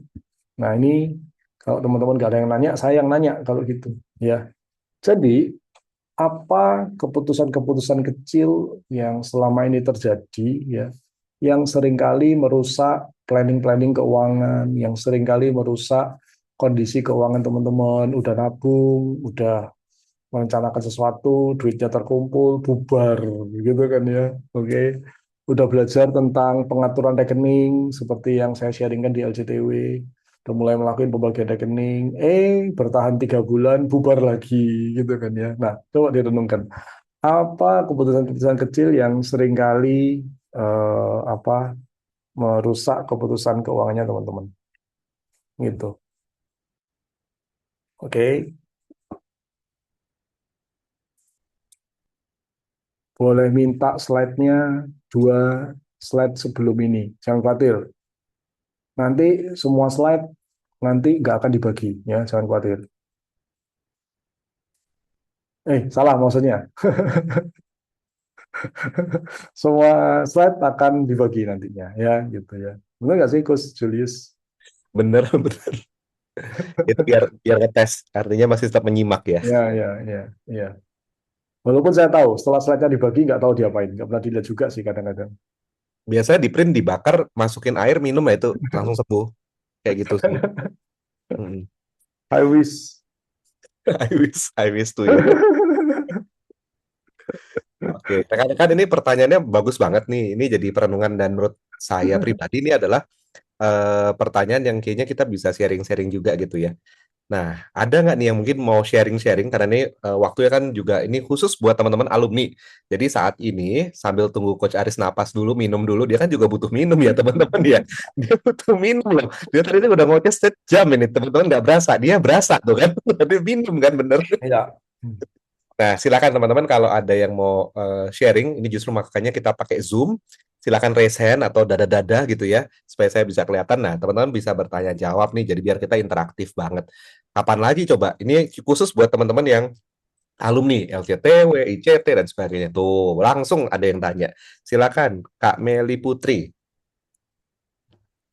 Nah, ini kalau teman-teman nggak ada yang nanya, saya yang nanya kalau gitu ya. Jadi, apa keputusan-keputusan kecil yang selama ini terjadi ya, yang seringkali merusak planning-planning keuangan, yang seringkali merusak kondisi keuangan teman-teman, udah nabung, udah merencanakan sesuatu, duitnya terkumpul, bubar, gitu kan ya. Oke. Udah belajar tentang pengaturan rekening, seperti yang saya sharingkan di LCTW. Udah mulai melakukan pembagian rekening, bertahan 3 bulan, bubar lagi, gitu kan ya. Nah, coba direnungkan. Apa keputusan-keputusan kecil yang seringkali apa merusak keputusan keuangannya teman-teman? Gitu. Oke. Boleh minta slide-nya 2 slide sebelum ini. Jangan khawatir. Nanti semua slide nanti nggak akan dibagi, ya. Jangan khawatir. Salah maksudnya. Semua slide akan dibagi nantinya, ya, gitu ya. Benar nggak sih, Coach Julius? Bener, bener. Itu biar biar ngetes, artinya masih tetap menyimak ya. Ya, ya, ya, ya. Walaupun saya tahu, setelah slide-nya dibagi, nggak tahu diapain. Nggak pernah dilihat juga sih kadang-kadang. Biasanya di print, dibakar, masukin air, minum ya itu langsung sembuh. Kayak gitu sih. Mm. I wish. I wish to you. Oke, rekan-rekan, ini pertanyaannya bagus banget nih. Ini jadi perenungan, dan menurut saya pribadi ini adalah pertanyaan yang kayaknya kita bisa sharing-sharing juga gitu ya. Nah, ada nggak nih yang mungkin mau sharing-sharing, karena ini waktunya kan juga ini khusus buat teman-teman alumni. Jadi saat ini sambil tunggu Coach Aris napas dulu, minum dulu, dia kan juga butuh minum ya teman-teman ya. Dia butuh minum loh. Dia tadi ini udah ngoceh sejam ini, teman-teman nggak berasa, dia berasa tuh kan. Tapi minum kan bener. Ya. Nah, silakan teman-teman kalau ada yang mau sharing, ini justru makanya kita pakai Zoom. Silakan raise hand atau dada-dada gitu ya, supaya saya bisa kelihatan. Nah, teman-teman bisa bertanya jawab nih, jadi biar kita interaktif banget. Kapan lagi coba? Ini khusus buat teman-teman yang alumni LCTW, ICT dan sebagainya. Tuh, langsung ada yang tanya. Silakan, Kak Meli Putri.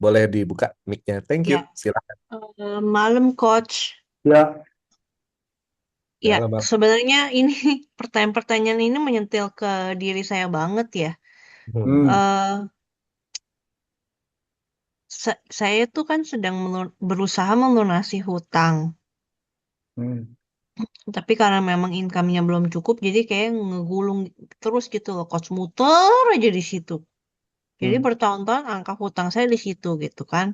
Boleh dibuka mic-nya. Thank you. Ya, Silakan. malam Coach. Ya. Ya, Halo, Bang. sebenarnya ini pertanyaan-pertanyaan ini menyentil ke diri saya banget ya. Hmm. Hmm. Eh, saya tuh kan sedang berusaha melunasi hutang, Hmm. tapi karena memang income-nya belum cukup, jadi kayak ngegulung terus gitu loh, Coach, muter aja di situ. Jadi Hmm. bertahun-tahun angka hutang saya di situ gitu kan.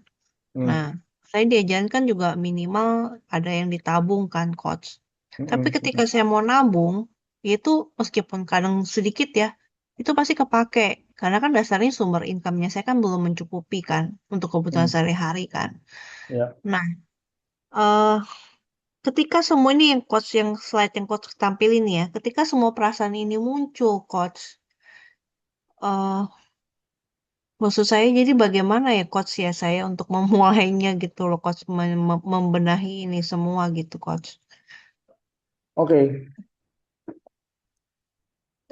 Nah, Hmm. saya diajarkan juga minimal ada yang ditabung kan, Coach. Tapi Hmm. ketika saya mau nabung, itu meskipun kadang sedikit ya, itu pasti kepake. Karena kan dasarnya sumber income-nya saya kan belum mencukupi kan untuk kebutuhan Hmm, sehari-hari kan. ya, Nah, eh ketika semua ini yang coach yang slide yang coach tampilin ya, ketika semua perasaan ini muncul, coach, eh maksud saya jadi bagaimana ya coach ya saya untuk memulainya gitu loh coach membenahi ini semua gitu coach. oke.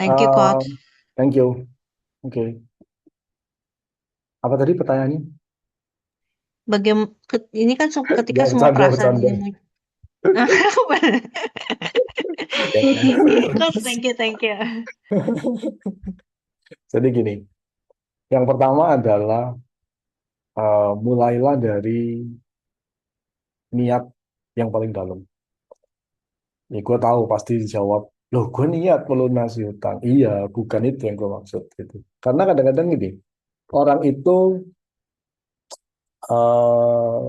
Thank you Uh, coach. thank you. Oke. Apa tadi pertanyaannya? Ini kan ketika Nggak semua bercanda, perasaan bercanda. ini muncul. Ya. Coach, thank you, thank you. Jadi gini, yang pertama adalah mulailah dari niat yang paling dalam. Ya gue tahu pasti dijawab, loh gue niat melunasi hutang. Iya, bukan itu yang gue maksud gitu. Karena kadang-kadang gini, orang itu eh,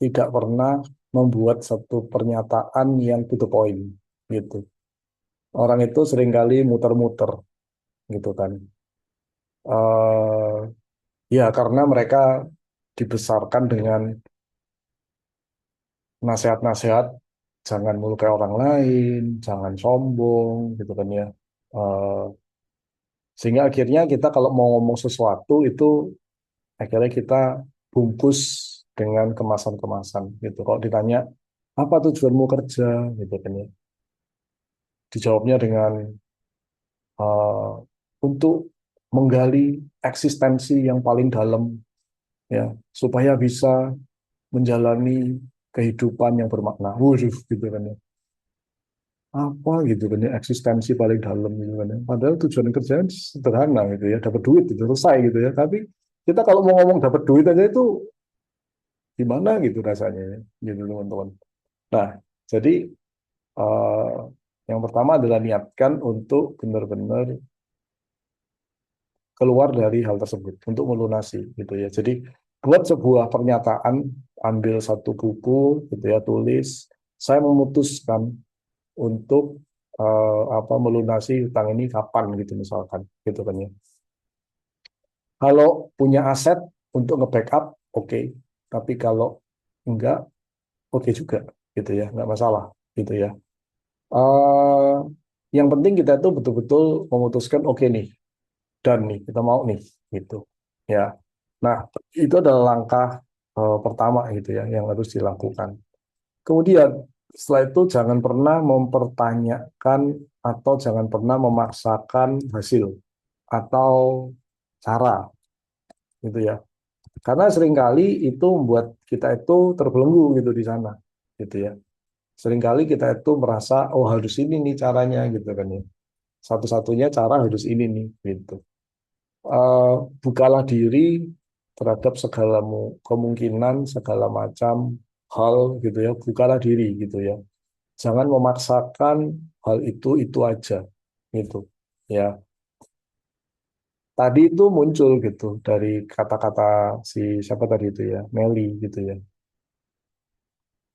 tidak pernah membuat satu pernyataan yang to the point gitu. Orang itu seringkali muter-muter gitu kan. eh Ya karena mereka dibesarkan dengan nasihat-nasihat jangan melukai orang lain, jangan sombong gitu kan ya. Eh, Sehingga akhirnya kita kalau mau ngomong sesuatu itu akhirnya kita bungkus dengan kemasan-kemasan gitu. Kalau ditanya apa tujuanmu kerja gitu kan ya, dijawabnya dengan eh, untuk menggali eksistensi yang paling dalam ya supaya bisa menjalani kehidupan yang bermakna. Waduh gitu kan ya. Apa gitu kan ya eksistensi paling dalam gitu kan ya. Padahal tujuan kerjaan sederhana gitu ya, dapat duit itu selesai gitu ya. Tapi kita kalau mau ngomong dapat duit aja itu gimana gitu rasanya ya, gitu teman-teman. Nah, jadi eh, yang pertama adalah niatkan untuk benar-benar keluar dari hal tersebut untuk melunasi gitu ya. Jadi buat sebuah pernyataan, ambil satu buku gitu ya, tulis saya memutuskan untuk apa melunasi hutang ini kapan gitu misalkan gitu kan ya. Kalau punya aset untuk nge-backup oke. Tapi kalau enggak oke juga gitu ya, enggak masalah gitu ya. Eh yang penting kita itu betul-betul memutuskan oke nih dan nih kita mau nih gitu ya. Nah, itu adalah langkah pertama gitu ya yang harus dilakukan. Kemudian setelah itu jangan pernah mempertanyakan atau jangan pernah memaksakan hasil atau cara gitu ya. Karena seringkali itu membuat kita itu terbelenggu gitu di sana gitu ya. Seringkali kita itu merasa oh harus ini nih caranya gitu kan ya. Satu-satunya cara harus ini nih gitu. Eh, Bukalah diri terhadap segala kemungkinan, segala macam hal gitu ya. Bukalah diri gitu ya. Jangan memaksakan hal itu aja gitu. Ya, tadi itu muncul gitu dari kata-kata si siapa tadi itu ya, Meli gitu ya.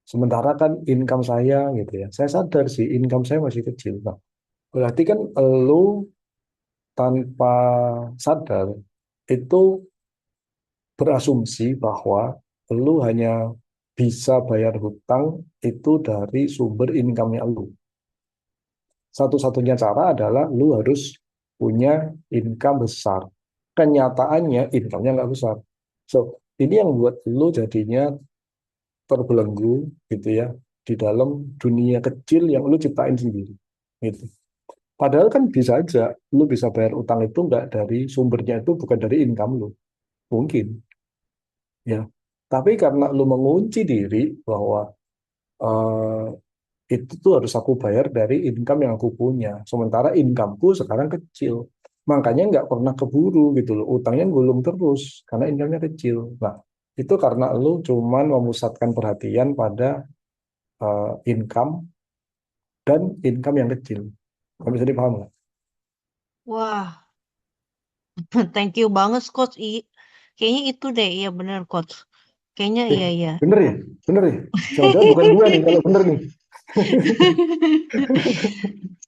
Sementara kan income saya gitu ya. Saya sadar sih income saya masih kecil. Nah, berarti kan lu tanpa sadar itu berasumsi bahwa lu hanya bisa bayar hutang itu dari sumber income-nya lu. Satu-satunya cara adalah lu harus punya income besar. Kenyataannya income-nya nggak besar. So, ini yang buat lu jadinya terbelenggu gitu ya di dalam dunia kecil yang lu ciptain sendiri. Gitu. Padahal kan bisa aja lu bisa bayar utang itu nggak dari sumbernya itu bukan dari income lu. Mungkin ya. Tapi karena lu mengunci diri bahwa eh, itu tuh harus aku bayar dari income yang aku punya. Sementara incomeku sekarang kecil. Makanya nggak pernah keburu gitu loh. Utangnya gulung terus karena income-nya kecil. Nah, itu karena lu cuman memusatkan perhatian pada income dan income yang kecil. Kamu bisa dipaham nggak? Wah, thank you banget coach kayaknya itu deh iya bener coach. Kayaknya Eh, iya iya. bener ya? Bener ya? Jangan-jangan bukan gua nih kalau bener nih.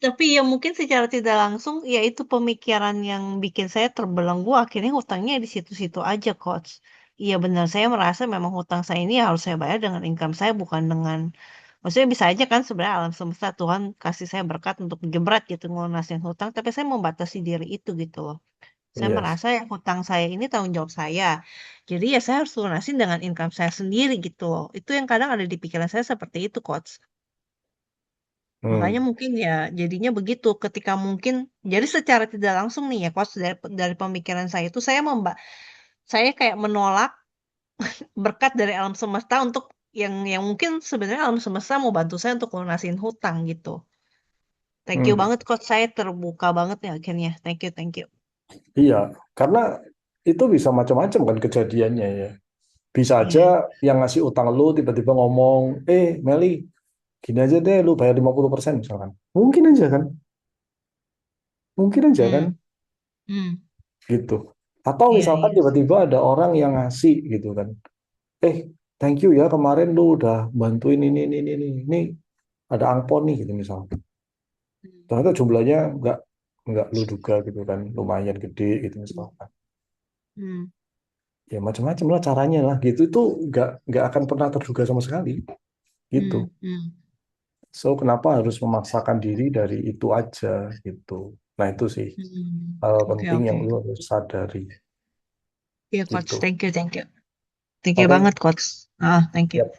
Tapi ya mungkin secara tidak langsung ya itu pemikiran yang bikin saya terbelenggu akhirnya hutangnya di situ-situ aja coach. Iya benar saya merasa memang hutang saya ini harus saya bayar dengan income saya bukan dengan maksudnya bisa aja kan sebenarnya alam semesta Tuhan kasih saya berkat untuk jebret gitu ngelunasin hutang tapi saya membatasi diri itu gitu loh. Saya Yes. merasa ya hutang saya ini tanggung jawab saya. Jadi ya saya harus lunasin dengan income saya sendiri gitu loh. Itu yang kadang ada di pikiran saya seperti itu coach. Makanya Hmm. mungkin ya jadinya begitu ketika mungkin jadi secara tidak langsung nih ya coach dari pemikiran saya itu saya kayak menolak berkat dari alam semesta untuk yang mungkin sebenarnya alam semesta mau bantu saya untuk lunasin hutang gitu. Thank you Hmm. banget coach saya terbuka banget ya akhirnya. Thank you, thank you. Iya, karena itu bisa macam-macam kan kejadiannya ya. Bisa aja Iya. yang ngasih utang lu tiba-tiba ngomong, Meli, gini aja deh, lu bayar 50% misalkan. Mungkin aja kan, mungkin aja kan, Hmm. Hmm. gitu. Atau Iya, misalkan iya. tiba-tiba ada orang yang ngasih gitu kan. Thank you ya kemarin lu udah bantuin ini ada angpon nih gitu misalkan. Hmm. Ternyata jumlahnya nggak lu duga gitu kan, lumayan gede gitu misalkan. Hmm. Ya macam-macam lah caranya lah gitu itu nggak akan pernah terduga sama sekali gitu. Hmm. Hmm. So kenapa harus memaksakan diri dari itu aja gitu. Nah itu sih Hmm. hal Oke, penting yang oke. lu harus sadari Iya, coach. gitu. Thank you, thank you. Thank you Oke. banget, coach. Ah, thank you. Yap.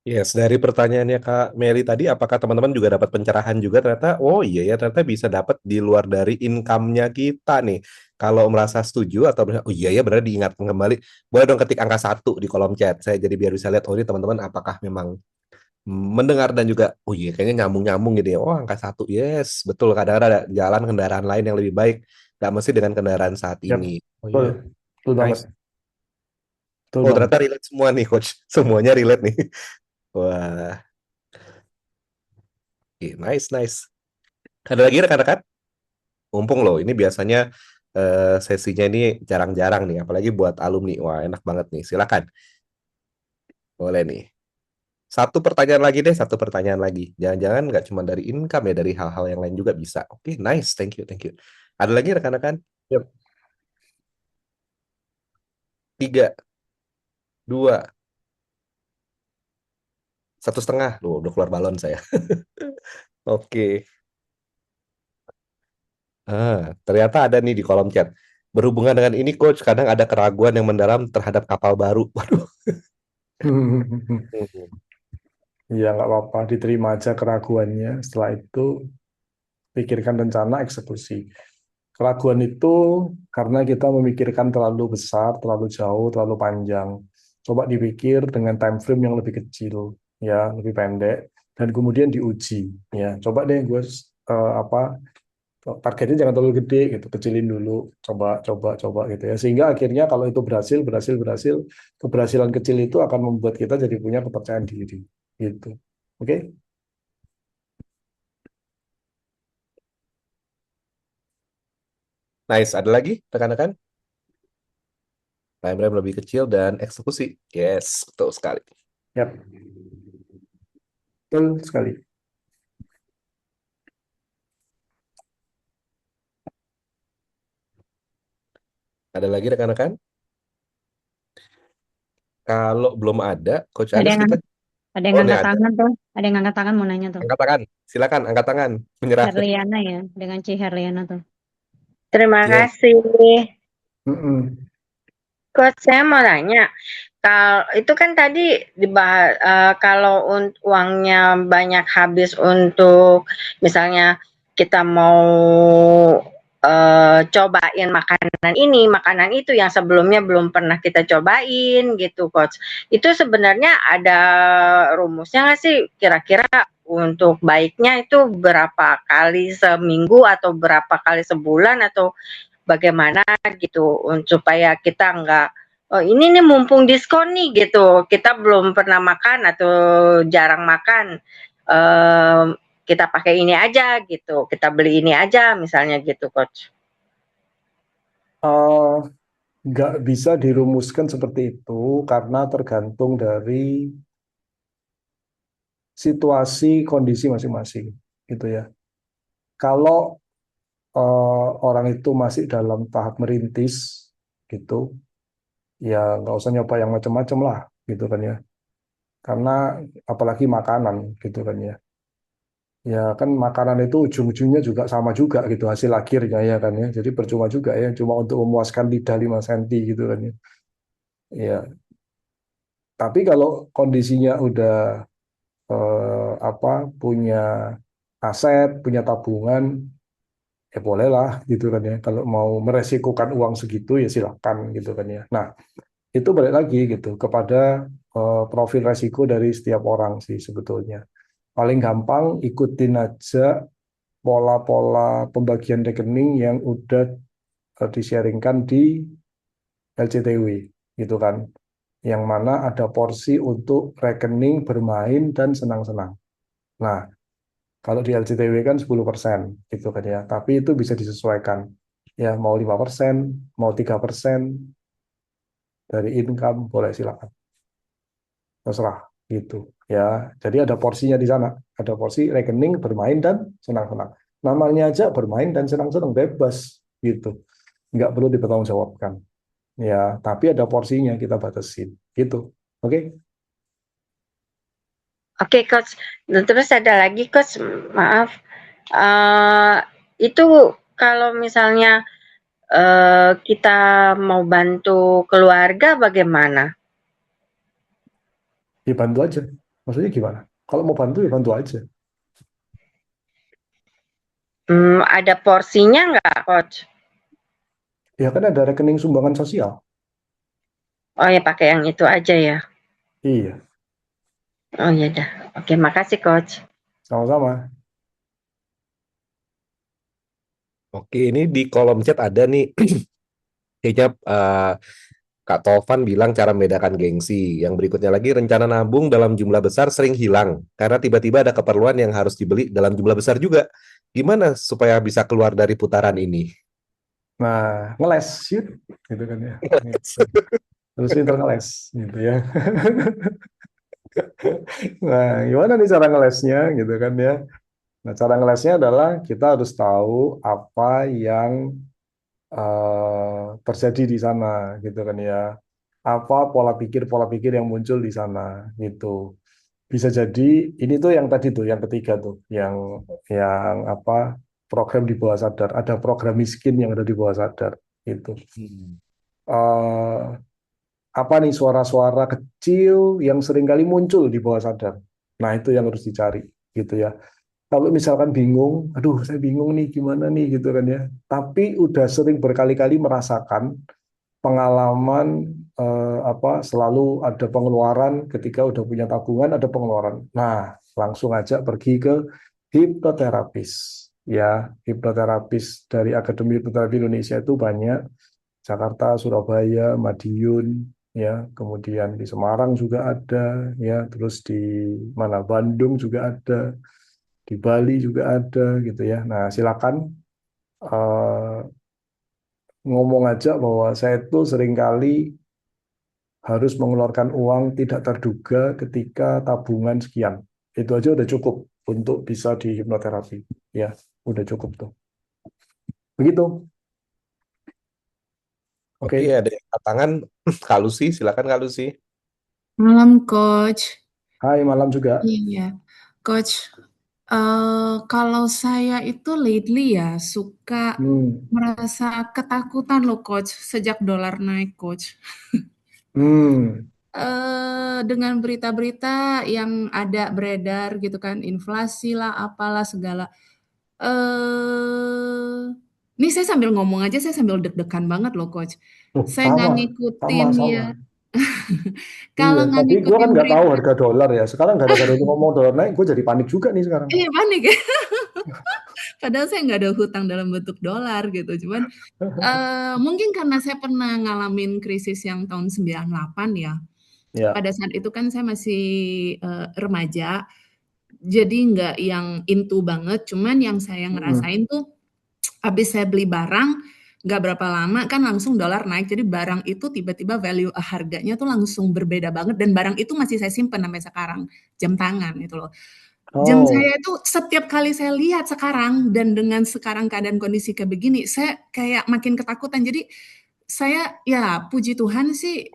Yes, dari pertanyaannya Kak Mary tadi, apakah teman-teman juga dapat pencerahan juga ternyata, oh iya ya ternyata bisa dapat di luar dari income-nya kita nih. Kalau merasa setuju atau oh iya ya benar diingatkan kembali, boleh dong ketik angka 1 di kolom chat. Saya jadi biar bisa lihat, oh ini teman-teman apakah memang mendengar dan juga, oh iya kayaknya nyambung-nyambung gitu ya. Oh angka 1, yes, betul. Kadang-kadang ada jalan kendaraan lain yang lebih baik, nggak mesti dengan kendaraan saat Yap. ini. Oh Betul. iya, Betul banget. nice. Betul Oh banget. ternyata relate semua nih coach, semuanya relate nih. Wah, iya, nice, nice. Ada lagi rekan-rekan? Mumpung loh, ini biasanya sesinya ini jarang-jarang nih, apalagi buat alumni. Wah, enak banget nih. Silakan, boleh nih. Satu pertanyaan lagi deh, satu pertanyaan lagi. Jangan-jangan nggak cuma dari income ya, dari hal-hal yang lain juga bisa. Oke, nice, thank you, thank you. Ada lagi rekan-rekan? Yap. 3, 2, 1,5. Loh, udah keluar balon saya. Oke. Ternyata ada nih di kolom chat. Berhubungan dengan ini, Coach, kadang ada keraguan yang mendalam terhadap kapal baru. Waduh. Ya nggak apa-apa, diterima aja keraguannya. Setelah itu pikirkan rencana eksekusi. Keraguan itu karena kita memikirkan terlalu besar, terlalu jauh, terlalu panjang. Coba dipikir dengan time frame yang lebih kecil, ya, lebih pendek, dan kemudian diuji. Ya, coba deh gue apa targetnya jangan terlalu gede gitu, kecilin dulu, coba, coba, coba gitu ya. Sehingga akhirnya kalau itu berhasil, berhasil, berhasil, keberhasilan kecil itu akan membuat kita jadi punya kepercayaan diri, gitu. Oke? Nice, ada lagi rekan-rekan? Time frame lebih kecil dan eksekusi. Yes, betul sekali. Yap, betul sekali. Ada lagi rekan-rekan? Kalau belum ada, Coach Ada Anies yang kita. ada yang Oh, ini angkat ada. tangan tuh. Ada yang angkat tangan mau nanya tuh. Angkat tangan. Silakan, angkat tangan. Menyerah. Herliana ya, dengan Ci Herliana tuh. Terima Yes. kasih. Mm-mm. Coach, saya mau nanya, kalau itu kan tadi dibahas kalau uangnya banyak habis untuk misalnya kita mau cobain makanan ini, makanan itu yang sebelumnya belum pernah kita cobain gitu, Coach. Itu sebenarnya ada rumusnya nggak sih? Kira-kira untuk baiknya itu berapa kali seminggu atau berapa kali sebulan atau bagaimana gitu supaya kita nggak oh ini nih mumpung diskon nih gitu kita belum pernah makan atau jarang makan eh, kita pakai ini aja gitu kita beli ini aja misalnya gitu coach. Uh, nggak bisa dirumuskan seperti itu karena tergantung dari situasi kondisi masing-masing gitu ya. Kalau orang itu masih dalam tahap merintis gitu, ya nggak usah nyoba yang macam-macam lah gitu kan ya. Karena apalagi makanan gitu kan ya. Ya kan makanan itu ujung-ujungnya juga sama juga gitu hasil akhirnya ya kan ya. Jadi percuma juga ya cuma untuk memuaskan lidah 5 cm gitu kan ya. Ya, tapi kalau kondisinya udah punya aset, punya tabungan, ya bolehlah gitu kan ya. Kalau mau meresikukan uang segitu ya silakan gitu kan ya. Nah, itu balik lagi gitu kepada profil resiko dari setiap orang sih sebetulnya. Paling gampang ikutin aja pola-pola pembagian rekening yang udah di-sharingkan di LCTW gitu kan. Yang mana ada porsi untuk rekening bermain dan senang-senang. Nah, kalau di LCTW kan 10% gitu kan ya. Tapi itu bisa disesuaikan. Ya mau 5%, mau 3% dari income boleh silakan. Terserah gitu ya. Jadi ada porsinya di sana. Ada porsi rekening bermain dan senang-senang. Namanya aja bermain dan senang-senang bebas gitu. Nggak perlu dipertanggungjawabkan. Ya, tapi ada porsinya kita batasin gitu. Oke? Oke, Coach. Dan terus ada lagi, Coach, maaf. Itu kalau misalnya kita mau bantu keluarga bagaimana? Ya bantu aja. Maksudnya gimana? Kalau mau bantu ya bantu aja. Ada porsinya nggak, Coach? Ya kan ada rekening sumbangan sosial. Oh ya, pakai yang itu aja ya. Iya, Oh ya dah. Oke, makasih, Coach. sama-sama. Oke, ini di kolom chat ada nih. Kayaknya Kak Tovan bilang cara membedakan gengsi. Yang berikutnya lagi, rencana nabung dalam jumlah besar sering hilang. Karena tiba-tiba ada keperluan yang harus dibeli dalam jumlah besar juga. Gimana supaya bisa keluar dari putaran ini? Nah, ngeles yuk, gitu kan ya. Gitu. Terus pinter ngeles, gitu ya. Nah, gimana nih cara ngelesnya, gitu kan ya. Nah, cara ngelesnya adalah kita harus tahu apa yang terjadi di sana, gitu kan ya. Apa pola pikir yang muncul di sana, gitu. Bisa jadi ini tuh yang tadi tuh, yang ketiga tuh, yang apa program di bawah sadar. Ada program miskin yang ada di bawah sadar, gitu. Eh, apa nih suara-suara kecil yang seringkali muncul di bawah sadar. Nah, itu yang harus dicari, gitu ya. Kalau misalkan bingung, aduh saya bingung nih gimana nih gitu kan ya. Tapi udah sering berkali-kali merasakan pengalaman selalu ada pengeluaran ketika udah punya tabungan ada pengeluaran. Nah, langsung aja pergi ke hipnoterapis. Ya, hipnoterapis dari Akademi Hipnoterapi Indonesia itu banyak. Jakarta, Surabaya, Madiun, ya, kemudian di Semarang juga ada, ya, terus di mana Bandung juga ada, di Bali juga ada, gitu ya. Nah, silakan eh, ngomong aja bahwa saya itu seringkali harus mengeluarkan uang tidak terduga ketika tabungan sekian. Itu aja udah cukup untuk bisa di hipnoterapi, ya, udah cukup tuh. Begitu, oke. Oke, ada yang angkat tangan. Kak Lucy, silakan Kak Lucy. Malam, Coach. Hai, malam juga. Iya, Coach. Kalau saya itu lately ya suka merasa ketakutan loh, Coach, sejak dolar naik, Coach. Dengan berita-berita yang ada beredar gitu kan, inflasi lah, apalah segala. Ini saya sambil ngomong aja, saya sambil deg-degan banget loh, Coach. Saya nggak Sama, ngikutin ya. sama. Kalau Iya, nggak tapi gue kan ngikutin nggak tahu berita, harga dolar ya. Sekarang gara-gara itu ngomong dolar naik, gue jadi panik juga nih sekarang. iya panik ya. Padahal saya nggak ada hutang dalam bentuk dolar gitu. Cuman mungkin karena saya pernah ngalamin krisis yang tahun 98 ya. Ya, Pada saat itu kan saya masih remaja, jadi nggak yang into banget. Cuman yang saya ngerasain tuh habis saya beli barang, nggak berapa lama kan langsung dolar naik, jadi barang itu tiba-tiba value harganya tuh langsung berbeda banget, dan barang itu masih saya simpen sampai sekarang, jam tangan itu loh. Jam Oh, saya itu setiap kali saya lihat sekarang, dan dengan sekarang keadaan kondisi kayak begini, saya kayak makin ketakutan. Jadi saya ya puji Tuhan sih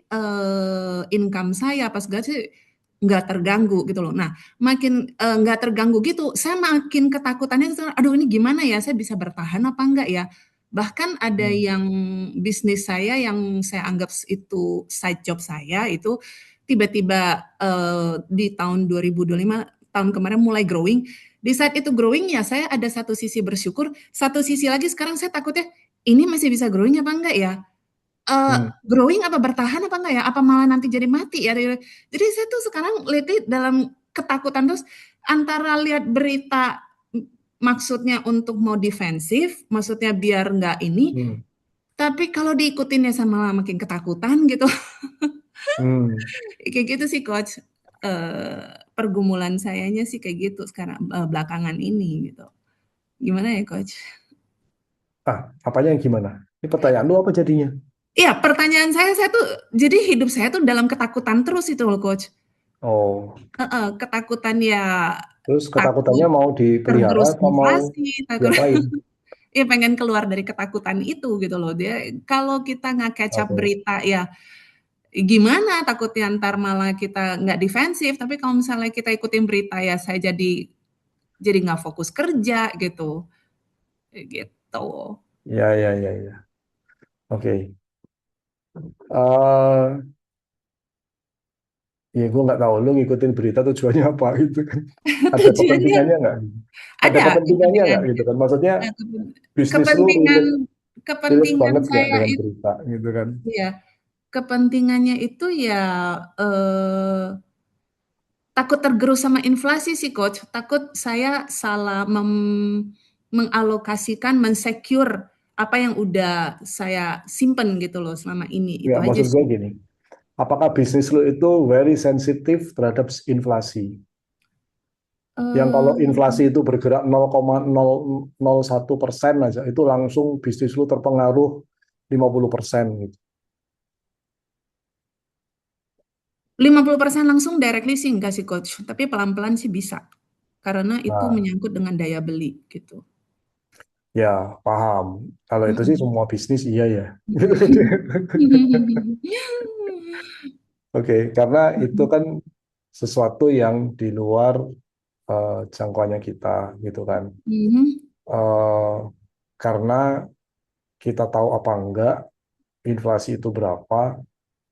income saya pas segala sih nggak terganggu gitu loh. Nah, makin nggak terganggu gitu, saya makin ketakutannya gitu, aduh ini gimana ya, saya bisa bertahan apa enggak ya? Bahkan ada yang bisnis saya yang saya anggap itu side job saya itu tiba-tiba di tahun 2025 tahun kemarin mulai growing. Di saat itu growing ya saya ada satu sisi bersyukur, satu sisi lagi sekarang saya takutnya ini masih bisa growing apa enggak ya? Growing apa bertahan apa enggak ya? Apa malah nanti jadi mati ya? Jadi saya tuh sekarang lately dalam ketakutan terus antara lihat berita maksudnya untuk mau defensif, maksudnya biar enggak ini, tapi kalau diikutin ya sama makin ketakutan gitu. Kayak gitu sih coach. Pergumulan sayanya sih kayak gitu sekarang belakangan ini gitu. Gimana ya coach? apanya yang gimana? Ini pertanyaan lu apa jadinya? Iya, pertanyaan saya tuh jadi hidup saya tuh dalam ketakutan terus itu loh coach. Oh, Ketakutan ya terus ketakutannya takut mau dipelihara tergerus atau mau inflasi, takut diapain? ya pengen keluar dari ketakutan itu gitu loh. Dia kalau kita nggak catch up Oke. berita ya gimana, takutnya ntar malah kita nggak defensif, tapi kalau misalnya kita ikutin berita ya saya jadi nggak fokus kerja gitu. Gitu. Ya, ya, ya, ya. Oke. Eh, ya gue nggak tahu lu ngikutin berita tujuannya apa gitu kan. Ada Tujuannya kepentingannya nggak? Ada ada kepentingannya nggak gitu kepentingannya. kan? Maksudnya bisnis lu Kepentingan relate kepentingan banget nggak saya dengan itu berita gitu kan? ya, kepentingannya itu ya takut tergerus sama inflasi sih coach. Takut saya salah mengalokasikan, mensecure apa yang udah saya simpen gitu loh selama ini. Itu Ya, aja maksud gue sih. gini. Apakah bisnis lu itu very sensitif terhadap inflasi? Yang kalau inflasi Eh, itu bergerak 0,001% aja, itu langsung bisnis lu terpengaruh 50% gitu. 50% langsung directly sih enggak sih coach, tapi pelan-pelan sih bisa. Karena itu Nah, menyangkut dengan daya beli gitu. ya paham. Kalau itu sih Mhm. semua bisnis iya ya. Oke, karena itu kan sesuatu yang di luar jangkauannya kita gitu kan. Mhm. Eh, karena kita tahu apa enggak inflasi itu berapa,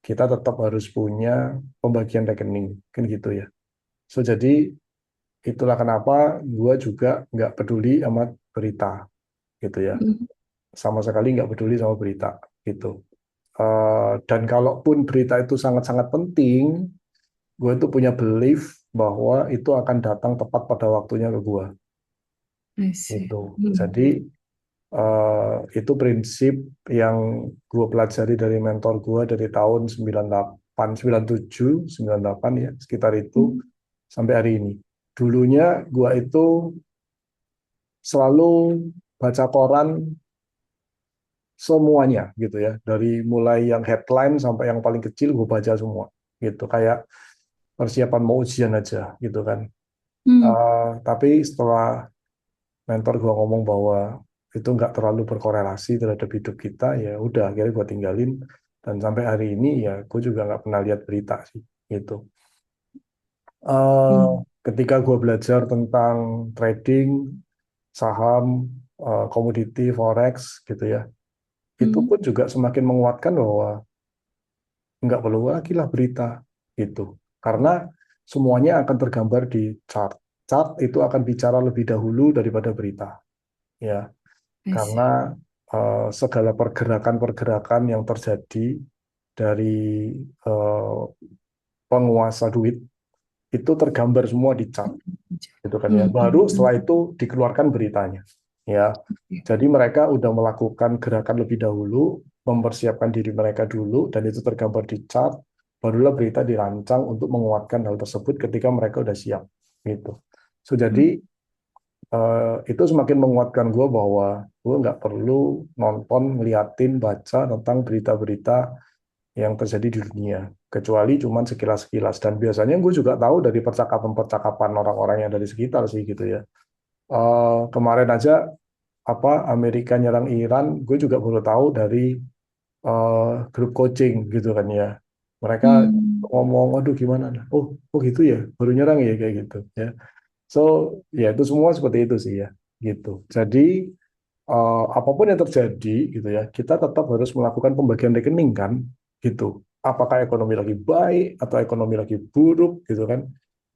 kita tetap harus punya pembagian rekening kan gitu ya. So jadi itulah kenapa gue juga nggak peduli sama berita gitu ya, Mhm. sama sekali nggak peduli sama berita gitu. Dan kalaupun berita itu sangat-sangat penting, gue tuh punya belief bahwa itu akan datang tepat pada waktunya ke gue I see. gitu. Jadi Mhm. itu prinsip yang gue pelajari dari mentor gue dari tahun 98, 97, 98 ya, sekitar itu Mhm. sampai hari ini. Dulunya gue itu selalu baca koran semuanya gitu ya, dari mulai yang headline sampai yang paling kecil gue baca semua gitu, kayak persiapan mau ujian aja gitu kan. Mhm. Tapi setelah mentor gue ngomong bahwa itu nggak terlalu berkorelasi terhadap hidup kita, ya udah akhirnya gue tinggalin, dan sampai hari ini ya gue juga nggak pernah lihat berita sih gitu. Eh, Mhm. ketika gue belajar tentang trading saham, komoditi, forex gitu ya, itu Mhm. pun juga semakin menguatkan bahwa nggak perlu lagi lah berita gitu, karena semuanya akan tergambar di chart. Chart itu akan bicara lebih dahulu daripada berita ya, I karena see. segala pergerakan-pergerakan yang terjadi dari eh, penguasa duit itu tergambar semua di chart gitu kan ya. Mhm. Baru setelah Mhm. itu dikeluarkan beritanya ya. Oke. Jadi mereka udah melakukan gerakan lebih dahulu, mempersiapkan diri mereka dulu, dan itu tergambar di chart. Barulah berita dirancang untuk menguatkan hal tersebut ketika mereka udah siap gitu. So jadi Mhm. itu semakin menguatkan gue bahwa gue nggak perlu nonton, ngeliatin, baca tentang berita-berita yang terjadi di dunia, kecuali cuman sekilas-sekilas. Dan biasanya gue juga tahu dari percakapan-percakapan orang-orang yang dari sekitar sih gitu ya. Kemarin aja apa Amerika nyerang Iran, gue juga baru tahu dari grup coaching gitu kan ya. Mereka Hmm. ngomong, aduh gimana? Oh gitu ya, baru nyerang ya kayak gitu ya. So ya itu semua seperti itu sih ya, gitu. Jadi apapun yang terjadi gitu ya, kita tetap harus melakukan pembagian rekening kan, gitu. Apakah ekonomi lagi baik atau ekonomi lagi buruk gitu kan?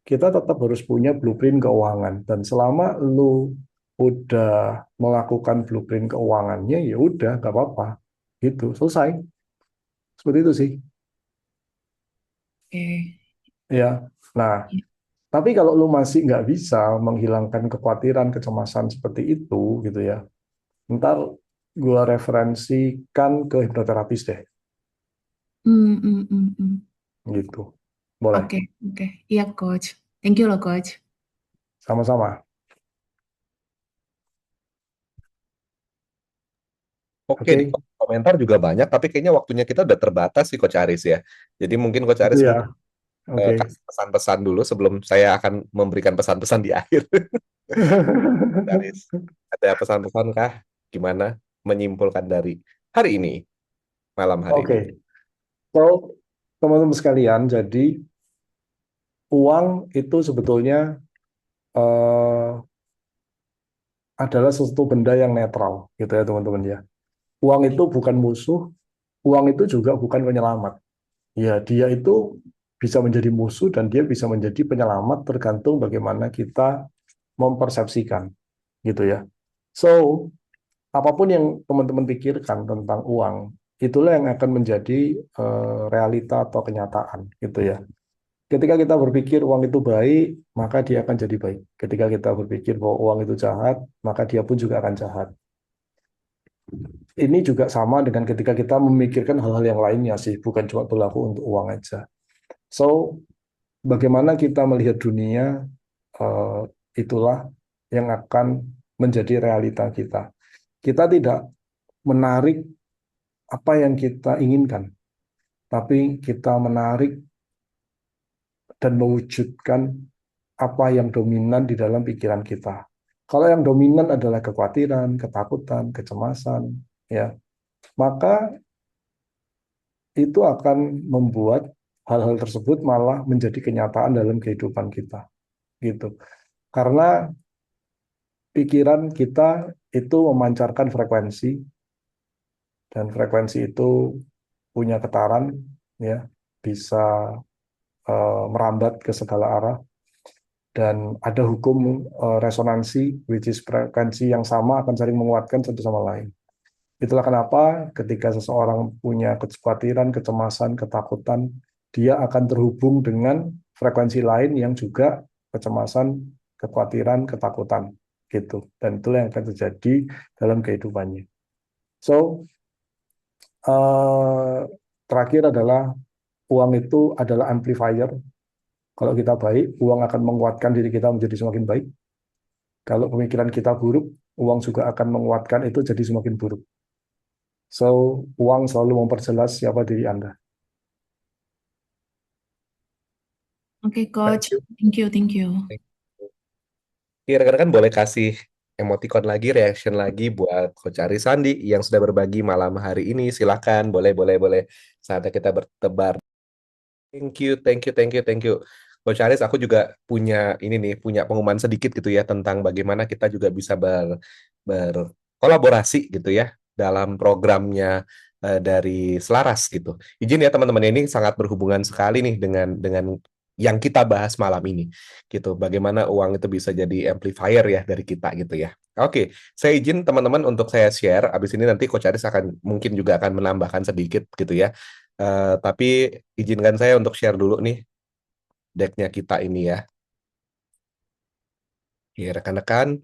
Kita tetap harus punya blueprint keuangan dan selama lu udah melakukan blueprint keuangannya ya udah nggak apa-apa gitu selesai seperti itu sih Oke. ya. Nah, tapi kalau lu masih nggak bisa menghilangkan kekhawatiran kecemasan seperti itu gitu ya, ntar gua referensikan ke hipnoterapis deh Hmm, hmm, hmm, hmm. gitu, boleh, Oke, oke. Iya, Coach. Thank you loh, Coach. sama-sama. Oke, di Oke, komentar juga banyak, tapi kayaknya waktunya kita udah terbatas sih Coach Aris ya. Jadi mungkin Coach itu Aris ya. Oke. kasih pesan-pesan dulu sebelum saya akan memberikan pesan-pesan di akhir. Coach Aris, ada pesan-pesan kah? Gimana menyimpulkan dari hari ini, malam hari ini? Oke, so teman-teman sekalian, jadi uang itu sebetulnya eh, adalah sesuatu benda yang netral, gitu ya teman-teman ya. Uang itu bukan musuh, uang itu juga bukan penyelamat. Ya, dia itu bisa menjadi musuh dan dia bisa menjadi penyelamat tergantung bagaimana kita mempersepsikan, gitu ya. So, apapun yang teman-teman pikirkan tentang uang, itulah yang akan menjadi realita atau kenyataan, gitu ya. Ketika kita berpikir uang itu baik, maka dia akan jadi baik. Ketika kita berpikir bahwa uang itu jahat, maka dia pun juga akan jahat. Ini juga sama dengan ketika kita memikirkan hal-hal yang lainnya sih, bukan cuma berlaku untuk uang aja. So, bagaimana kita melihat dunia, eh, itulah yang akan menjadi realita kita. Kita tidak menarik apa yang kita inginkan, tapi kita menarik dan mewujudkan apa yang dominan di dalam pikiran kita. Kalau yang dominan adalah kekhawatiran, ketakutan, kecemasan, ya, maka itu akan membuat hal-hal tersebut malah menjadi kenyataan dalam kehidupan kita, gitu. Karena pikiran kita itu memancarkan frekuensi dan frekuensi itu punya getaran, ya, bisa merambat ke segala arah dan ada hukum resonansi, which is frekuensi yang sama akan saling menguatkan satu sama lain. Itulah kenapa ketika seseorang punya kekhawatiran, kecemasan, ketakutan, dia akan terhubung dengan frekuensi lain yang juga kecemasan, kekhawatiran, ketakutan, gitu. Dan itulah yang akan terjadi dalam kehidupannya. So, terakhir adalah uang itu adalah amplifier. Kalau kita baik, uang akan menguatkan diri kita menjadi semakin baik. Kalau pemikiran kita buruk, uang juga akan menguatkan itu jadi semakin buruk. So, uang selalu memperjelas siapa diri Anda. Oke, Thank Coach. you. Thank you, thank you. Iya, rekan-rekan boleh kasih emoticon lagi, reaction lagi buat Coach Aris Sandi yang sudah berbagi malam hari ini. Silakan, boleh, boleh, boleh. Saatnya kita bertebar. Thank you, thank you, thank you, thank you. Coach Aris, aku juga punya ini nih, punya pengumuman sedikit gitu ya tentang bagaimana kita juga bisa berkolaborasi gitu ya dalam programnya dari Selaras gitu. Izin ya teman-teman, ini sangat berhubungan sekali nih dengan yang kita bahas malam ini gitu. Bagaimana uang itu bisa jadi amplifier ya dari kita gitu ya. Oke, saya izin teman-teman untuk saya share. Abis ini nanti Coach Aris akan mungkin juga akan menambahkan sedikit gitu ya. Tapi izinkan saya untuk share dulu nih decknya kita ini ya. Ya, rekan-rekan,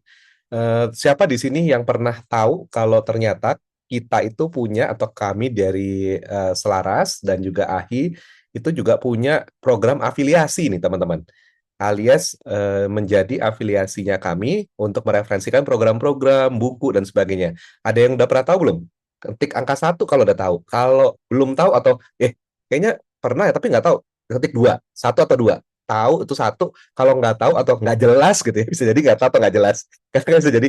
siapa di sini yang pernah tahu kalau ternyata kita itu punya atau kami dari Selaras dan juga AHI itu juga punya program afiliasi nih teman-teman. alias menjadi afiliasinya kami untuk mereferensikan program-program, buku, dan sebagainya. Ada yang udah pernah tahu belum? Ketik angka 1 kalau udah tahu. Kalau belum tahu atau kayaknya pernah ya tapi nggak tahu, ketik 2, 1 atau 2. Tahu itu 1, kalau nggak tahu atau nggak jelas gitu ya, bisa jadi nggak tahu atau nggak jelas. Karena bisa jadi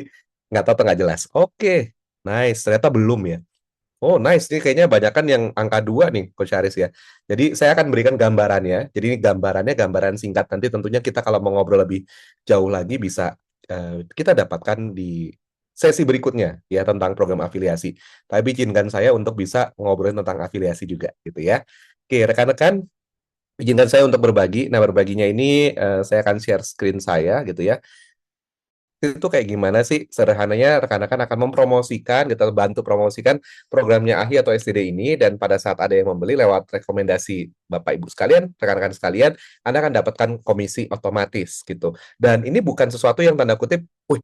nggak tahu atau nggak jelas. Oke, nice. Ternyata belum ya. Oh, nice. Ini kayaknya banyakan yang angka 2 nih, Coach Haris ya. Jadi saya akan berikan gambarannya. Jadi ini gambarannya gambaran singkat. Nanti tentunya kita kalau mau ngobrol lebih jauh lagi bisa kita dapatkan di sesi berikutnya ya tentang program afiliasi. Tapi izinkan saya untuk bisa ngobrolin tentang afiliasi juga gitu ya. Oke, rekan-rekan, izinkan saya untuk berbagi. Nah, berbaginya ini saya akan share screen saya gitu ya. Itu kayak gimana sih sederhananya rekan-rekan akan mempromosikan gitu, bantu promosikan programnya AHI atau STD ini, dan pada saat ada yang membeli lewat rekomendasi Bapak Ibu sekalian, rekan-rekan sekalian, Anda akan dapatkan komisi otomatis gitu. Dan ini bukan sesuatu yang tanda kutip, "Wih,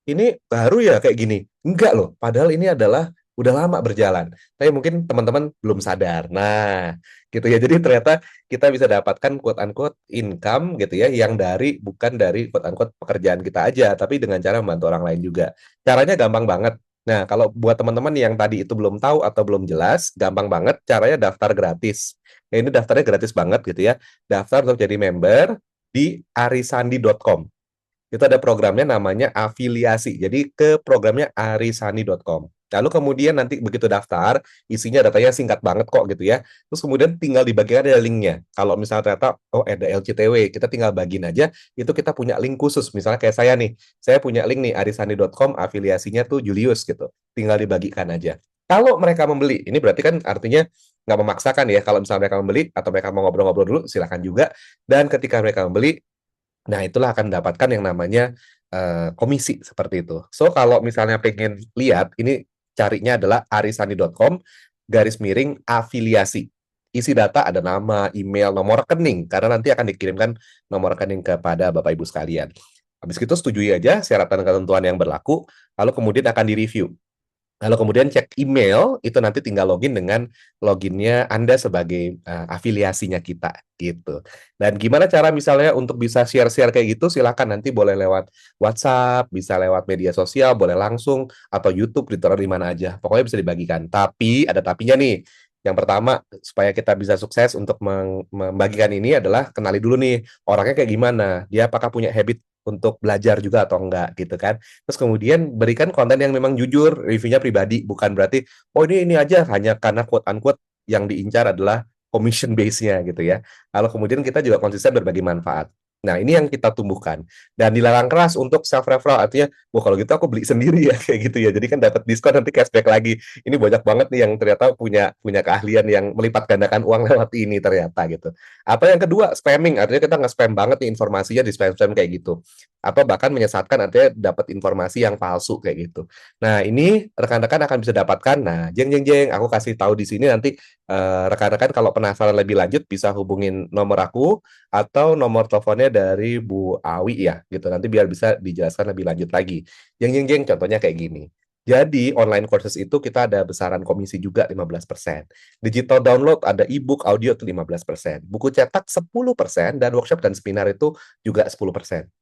ini baru ya kayak gini." Enggak loh, padahal ini adalah udah lama berjalan. Tapi mungkin teman-teman belum sadar. Nah, gitu ya. Jadi ternyata kita bisa dapatkan quote unquote income gitu ya, yang bukan dari quote unquote pekerjaan kita aja, tapi dengan cara membantu orang lain juga. Caranya gampang banget. Nah, kalau buat teman-teman yang tadi itu belum tahu atau belum jelas, gampang banget caranya daftar gratis. Ya, ini daftarnya gratis banget gitu ya. Daftar untuk jadi member di arisandi.com. Itu ada programnya namanya afiliasi. Jadi ke programnya arisani.com. Lalu kemudian nanti begitu daftar, isinya datanya singkat banget kok gitu ya. Terus kemudian tinggal dibagikan ada linknya. Kalau misalnya ternyata, oh ada LCTW, kita tinggal bagiin aja, itu kita punya link khusus. Misalnya kayak saya nih, saya punya link nih, arisani.com, afiliasinya tuh Julius gitu. Tinggal dibagikan aja. Kalau mereka membeli, ini berarti kan artinya nggak memaksakan ya. Kalau misalnya mereka membeli, atau mereka mau ngobrol-ngobrol dulu, silakan juga. Dan ketika mereka membeli, nah, itulah akan mendapatkan yang namanya komisi seperti itu. So, kalau misalnya pengen lihat, ini carinya adalah arisani.com /afiliasi. Isi data ada nama, email, nomor rekening, karena nanti akan dikirimkan nomor rekening kepada Bapak Ibu sekalian. Habis itu setujui aja syarat dan ketentuan yang berlaku, lalu kemudian akan direview. Lalu kemudian cek email, itu nanti tinggal login dengan loginnya Anda sebagai afiliasinya kita, gitu. Dan gimana cara misalnya untuk bisa share-share kayak gitu, silakan nanti boleh lewat WhatsApp, bisa lewat media sosial, boleh langsung, atau YouTube, ditaruh di mana aja. Pokoknya bisa dibagikan. Tapi, ada tapinya nih. Yang pertama, supaya kita bisa sukses untuk membagikan ini adalah kenali dulu nih, orangnya kayak gimana, dia apakah punya habit untuk belajar juga atau enggak, gitu kan. Terus kemudian berikan konten yang memang jujur, reviewnya pribadi, bukan berarti, oh ini aja, hanya karena quote-unquote yang diincar adalah commission base-nya gitu ya. Lalu kemudian kita juga konsisten berbagi manfaat. Nah, ini yang kita tumbuhkan. Dan dilarang keras untuk self-referral, artinya, wah kalau gitu aku beli sendiri ya, kayak gitu ya. Jadi kan dapat diskon, nanti cashback lagi. Ini banyak banget nih yang ternyata punya keahlian yang melipat gandakan uang lewat ini ternyata gitu. Atau yang kedua, spamming, artinya kita nge-spam banget nih informasinya, di spam-spam kayak gitu. Atau bahkan menyesatkan, artinya dapat informasi yang palsu kayak gitu. Nah, ini rekan-rekan akan bisa dapatkan. Nah, jeng, aku kasih tahu di sini nanti rekan-rekan kalau penasaran lebih lanjut bisa hubungin nomor aku atau nomor teleponnya dari Bu Awi ya, gitu. Nanti biar bisa dijelaskan lebih lanjut lagi. Jeng, contohnya kayak gini. Jadi, online courses itu kita ada besaran komisi juga 15%. Digital download ada e-book, audio itu 15%. Buku cetak 10%, dan workshop dan seminar itu juga 10%.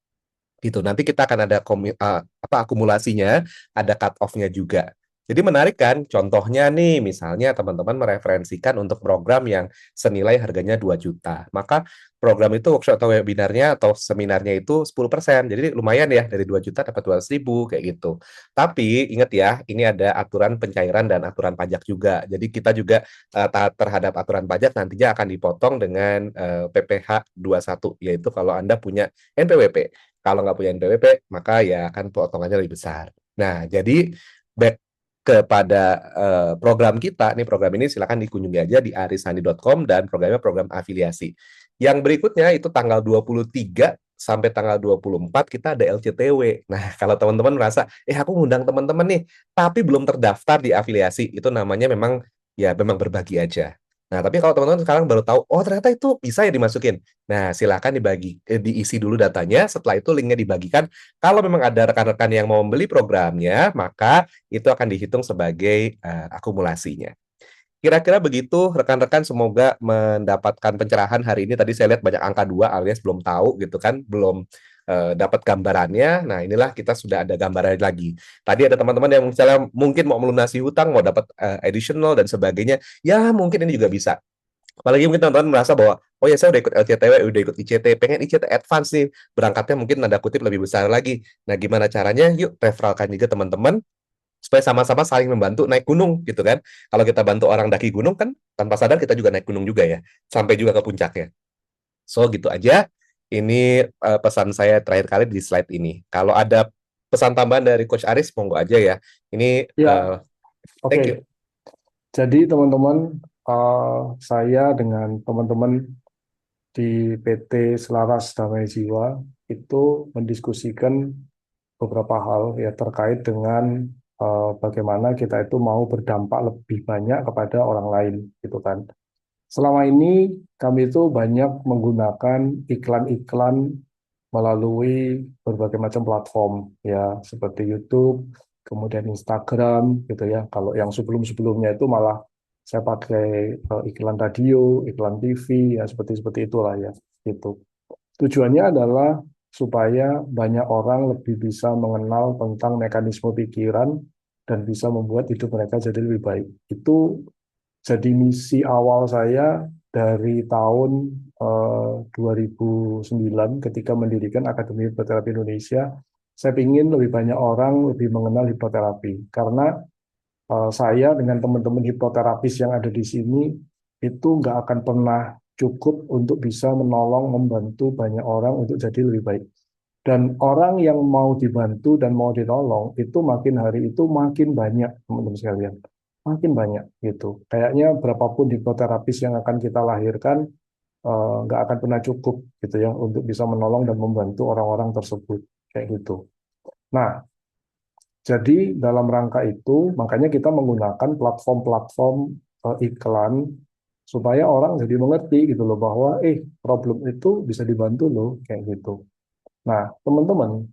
Gitu. Nanti kita akan ada akumulasinya, ada cut off-nya juga. Jadi menarik kan? Contohnya nih, misalnya teman-teman mereferensikan untuk program yang senilai harganya 2 juta. Maka program itu workshop atau webinarnya atau seminarnya itu 10%. Jadi lumayan ya, dari 2 juta dapat 200.000 kayak gitu. Tapi ingat ya, ini ada aturan pencairan dan aturan pajak juga. Jadi kita juga taat terhadap aturan pajak nantinya akan dipotong dengan PPh 21, yaitu kalau Anda punya NPWP. Kalau nggak punya NPWP, maka ya akan potongannya lebih besar. Nah, jadi back kepada program kita, nih program ini silakan dikunjungi aja di arisani.com dan programnya program afiliasi. Yang berikutnya itu tanggal 23 sampai tanggal 24 kita ada LCTW. Nah, kalau teman-teman merasa, aku ngundang teman-teman nih, tapi belum terdaftar di afiliasi, itu namanya memang berbagi aja. Nah, tapi kalau teman-teman sekarang baru tahu, oh ternyata itu bisa ya dimasukin. Nah, silakan diisi dulu datanya, setelah itu linknya dibagikan. Kalau memang ada rekan-rekan yang mau membeli programnya, maka itu akan dihitung sebagai akumulasinya. Kira-kira begitu rekan-rekan, semoga mendapatkan pencerahan hari ini. Tadi saya lihat banyak angka 2 alias belum tahu gitu kan, belum dapat gambarannya. Nah, inilah kita sudah ada gambaran lagi. Tadi ada teman-teman yang misalnya mungkin mau melunasi hutang, mau dapat additional dan sebagainya. Ya, mungkin ini juga bisa. Apalagi mungkin teman-teman merasa bahwa, oh ya saya udah ikut LCTW, udah ikut ICT, pengen ICT advance nih, berangkatnya mungkin nada kutip lebih besar lagi. Nah, gimana caranya? Yuk, referralkan juga teman-teman supaya sama-sama saling membantu naik gunung gitu kan. Kalau kita bantu orang daki gunung kan tanpa sadar kita juga naik gunung juga ya, sampai juga ke puncaknya. So gitu aja. Ini pesan saya terakhir kali di slide ini. Kalau ada pesan tambahan dari Coach Aris, monggo aja ya. Ini Ya, thank you. oke. Jadi teman-teman, saya dengan teman-teman di PT Selaras Damai Jiwa itu mendiskusikan beberapa hal ya terkait dengan bagaimana kita itu mau berdampak lebih banyak kepada orang lain gitu kan. Selama ini kami itu banyak menggunakan iklan-iklan melalui berbagai macam platform ya seperti YouTube, kemudian Instagram gitu ya. Kalau yang sebelum-sebelumnya itu malah saya pakai iklan radio, iklan TV ya seperti itulah ya gitu. Tujuannya adalah supaya banyak orang lebih bisa mengenal tentang mekanisme pikiran dan bisa membuat hidup mereka jadi lebih baik. Itu jadi misi awal saya dari tahun 2009 ketika mendirikan Akademi Hipnoterapi Indonesia. Saya ingin lebih banyak orang lebih mengenal hipnoterapi karena saya dengan teman-teman hipnoterapis yang ada di sini itu nggak akan pernah cukup untuk bisa menolong, membantu banyak orang untuk jadi lebih baik. Dan orang yang mau dibantu dan mau ditolong itu makin hari itu makin banyak, teman-teman sekalian. Makin banyak gitu. Kayaknya berapapun hipnoterapis yang akan kita lahirkan nggak akan pernah cukup gitu ya untuk bisa menolong dan membantu orang-orang tersebut kayak gitu. Nah, jadi dalam rangka itu makanya kita menggunakan platform-platform iklan supaya orang jadi mengerti gitu loh bahwa problem itu bisa dibantu loh kayak gitu. Nah, teman-teman,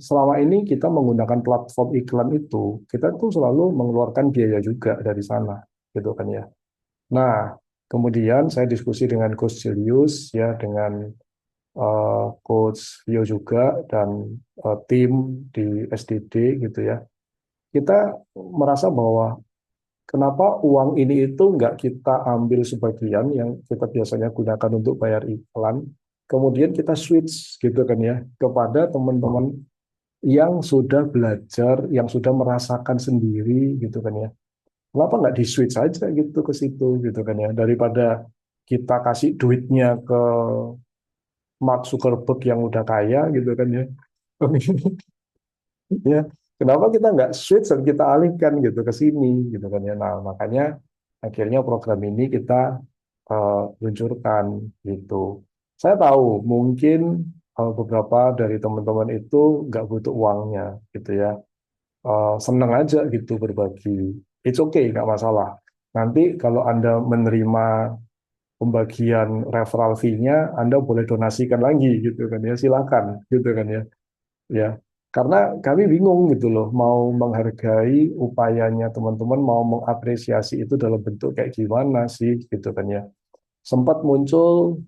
selama ini kita menggunakan platform iklan itu, kita tuh selalu mengeluarkan biaya juga dari sana, gitu kan ya. Nah, kemudian saya diskusi dengan Coach Julius ya, dengan Coach Rio juga dan tim di SDD gitu ya. Kita merasa bahwa kenapa uang ini itu nggak kita ambil sebagian yang kita biasanya gunakan untuk bayar iklan, kemudian kita switch gitu kan ya kepada teman-teman yang sudah belajar, yang sudah merasakan sendiri gitu kan ya. Kenapa nggak di switch aja gitu ke situ gitu kan ya, daripada kita kasih duitnya ke Mark Zuckerberg yang udah kaya gitu kan ya. Ya, kenapa kita nggak switch dan kita alihkan gitu ke sini gitu kan ya. Nah, makanya akhirnya program ini kita luncurkan gitu. Saya tahu mungkin beberapa dari teman-teman itu nggak butuh uangnya gitu ya. Senang aja gitu berbagi. It's okay, nggak masalah. Nanti kalau Anda menerima pembagian referral fee-nya, Anda boleh donasikan lagi gitu kan ya. Silakan gitu kan ya. Ya, karena kami bingung gitu loh, mau menghargai upayanya teman-teman, mau mengapresiasi itu dalam bentuk kayak gimana sih gitu kan ya. Sempat muncul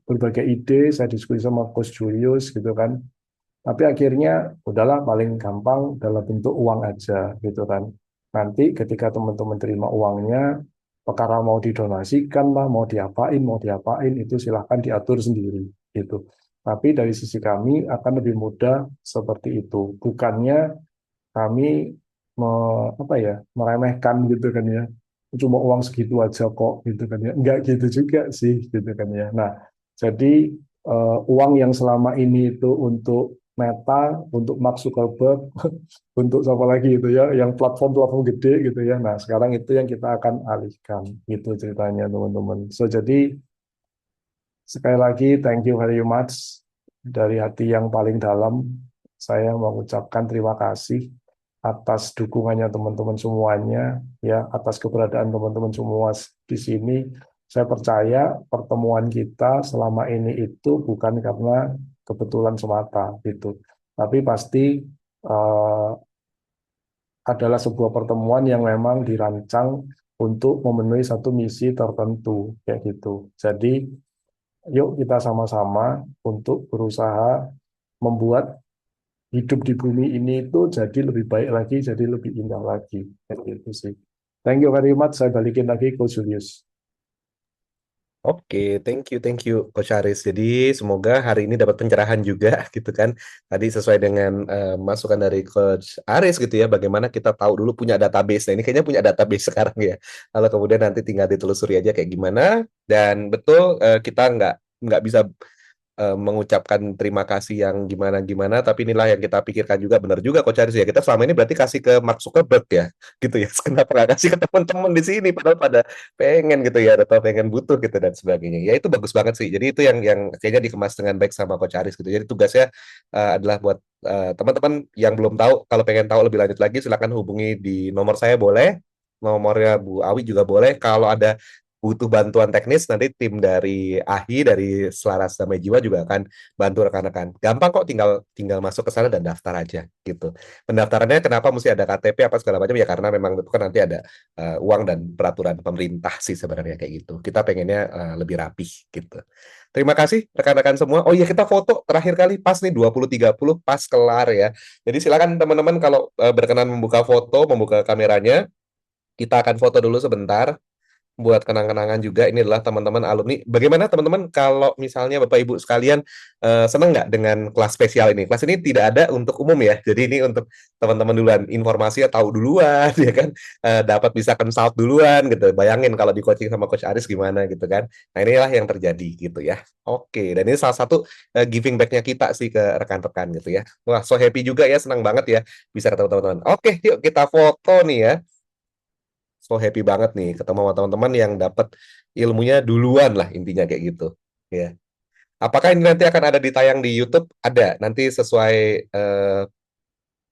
berbagai ide, saya diskusi sama Coach Julius gitu kan. Tapi akhirnya udahlah paling gampang dalam bentuk uang aja gitu kan. Nanti ketika teman-teman terima uangnya, perkara mau didonasikan lah, mau diapain itu silahkan diatur sendiri gitu. Tapi dari sisi kami akan lebih mudah seperti itu. Bukannya kami apa ya meremehkan gitu kan ya. Cuma uang segitu aja kok gitu kan ya. Enggak gitu juga sih gitu kan ya. Nah, jadi uang yang selama ini itu untuk Meta, untuk Mark Zuckerberg, untuk siapa lagi itu ya, yang platform-platform gede gitu ya. Nah, sekarang itu yang kita akan alihkan, gitu ceritanya teman-teman. So, jadi sekali lagi, thank you very much. Dari hati yang paling dalam, saya mengucapkan terima kasih atas dukungannya teman-teman semuanya, ya, atas keberadaan teman-teman semua di sini. Saya percaya pertemuan kita selama ini itu bukan karena kebetulan semata, gitu. Tapi pasti adalah sebuah pertemuan yang memang dirancang untuk memenuhi satu misi tertentu kayak gitu. Jadi yuk kita sama-sama untuk berusaha membuat hidup di bumi ini itu jadi lebih baik lagi, jadi lebih indah lagi. Kayak gitu sih. Thank you very much. Saya balikin lagi ke Julius. Oke, thank you, Coach Aris. Jadi semoga hari ini dapat pencerahan juga, gitu kan. Tadi sesuai dengan masukan dari Coach Aris gitu ya, bagaimana kita tahu dulu punya database. Nah ini kayaknya punya database sekarang ya. Kalau kemudian nanti tinggal ditelusuri aja kayak gimana. Dan betul kita nggak bisa mengucapkan terima kasih yang gimana-gimana, tapi inilah yang kita pikirkan juga, benar juga Coach Aris ya, kita selama ini berarti kasih ke Mark Zuckerberg ya, gitu ya, kenapa nggak kasih ke teman-teman di sini, padahal pada pengen gitu ya, atau pengen butuh gitu dan sebagainya, ya itu bagus banget sih, jadi itu yang kayaknya dikemas dengan baik sama Coach Aris gitu, jadi tugasnya adalah buat teman-teman yang belum tahu, kalau pengen tahu lebih lanjut lagi, silakan hubungi di nomor saya boleh, nomornya Bu Awi juga boleh, kalau ada butuh bantuan teknis, nanti tim dari AHI, dari Selaras Damai Jiwa juga akan bantu rekan-rekan. Gampang kok, tinggal masuk ke sana dan daftar aja gitu. Pendaftarannya kenapa mesti ada KTP apa segala macam ya, karena memang itu kan nanti ada uang dan peraturan pemerintah sih sebenarnya kayak gitu. Kita pengennya lebih rapih gitu. Terima kasih rekan-rekan semua. Oh iya, kita foto terakhir kali pas nih 20.30 pas kelar ya. Jadi silakan teman-teman kalau berkenan membuka foto, membuka kameranya, kita akan foto dulu sebentar buat kenang-kenangan juga. Ini adalah teman-teman alumni. Bagaimana teman-teman kalau misalnya Bapak Ibu sekalian senang nggak dengan kelas spesial ini? Kelas ini tidak ada untuk umum ya. Jadi ini untuk teman-teman duluan. Informasinya tahu duluan ya kan. Dapat bisa consult duluan gitu. Bayangin kalau di coaching sama Coach Aris gimana gitu kan. Nah inilah yang terjadi gitu ya. Oke, dan ini salah satu giving back-nya kita sih ke rekan-rekan gitu ya. Wah, so happy juga ya, senang banget ya bisa ketemu teman-teman. Oke, yuk kita foto nih ya. So happy banget nih ketemu sama teman-teman yang dapat ilmunya duluan lah intinya kayak gitu ya. Apakah ini nanti akan ada ditayang di YouTube? Ada, nanti sesuai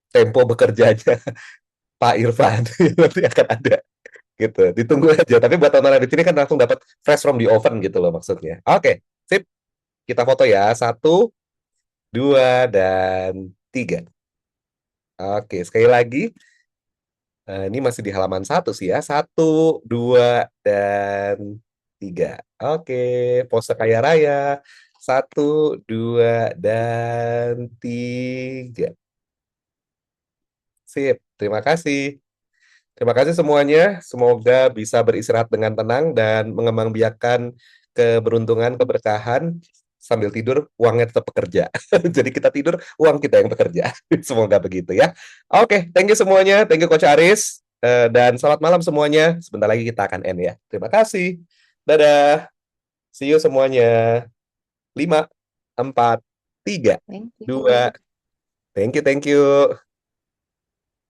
tempo bekerjanya Pak Irfan nanti akan ada gitu. Ditunggu aja. Tapi buat teman-teman di sini kan langsung dapat fresh from the oven gitu loh maksudnya. Oke, sip. Kita foto ya. 1, 2, dan 3. Oke, sekali lagi. Ini masih di halaman 1 sih ya. 1, 2, dan 3. Oke, pose kaya raya. 1, 2, dan 3. Sip, terima kasih. Terima kasih semuanya. Semoga bisa beristirahat dengan tenang dan mengembangbiakkan keberuntungan, keberkahan. Sambil tidur, uangnya tetap bekerja. Jadi kita tidur, uang kita yang bekerja. Semoga begitu ya. Oke, thank you semuanya. Thank you Coach Aris. Dan selamat malam semuanya. Sebentar lagi kita akan end ya. Terima kasih. Dadah. See you semuanya. 5, 4, 3, Thank you. 2. Thank you.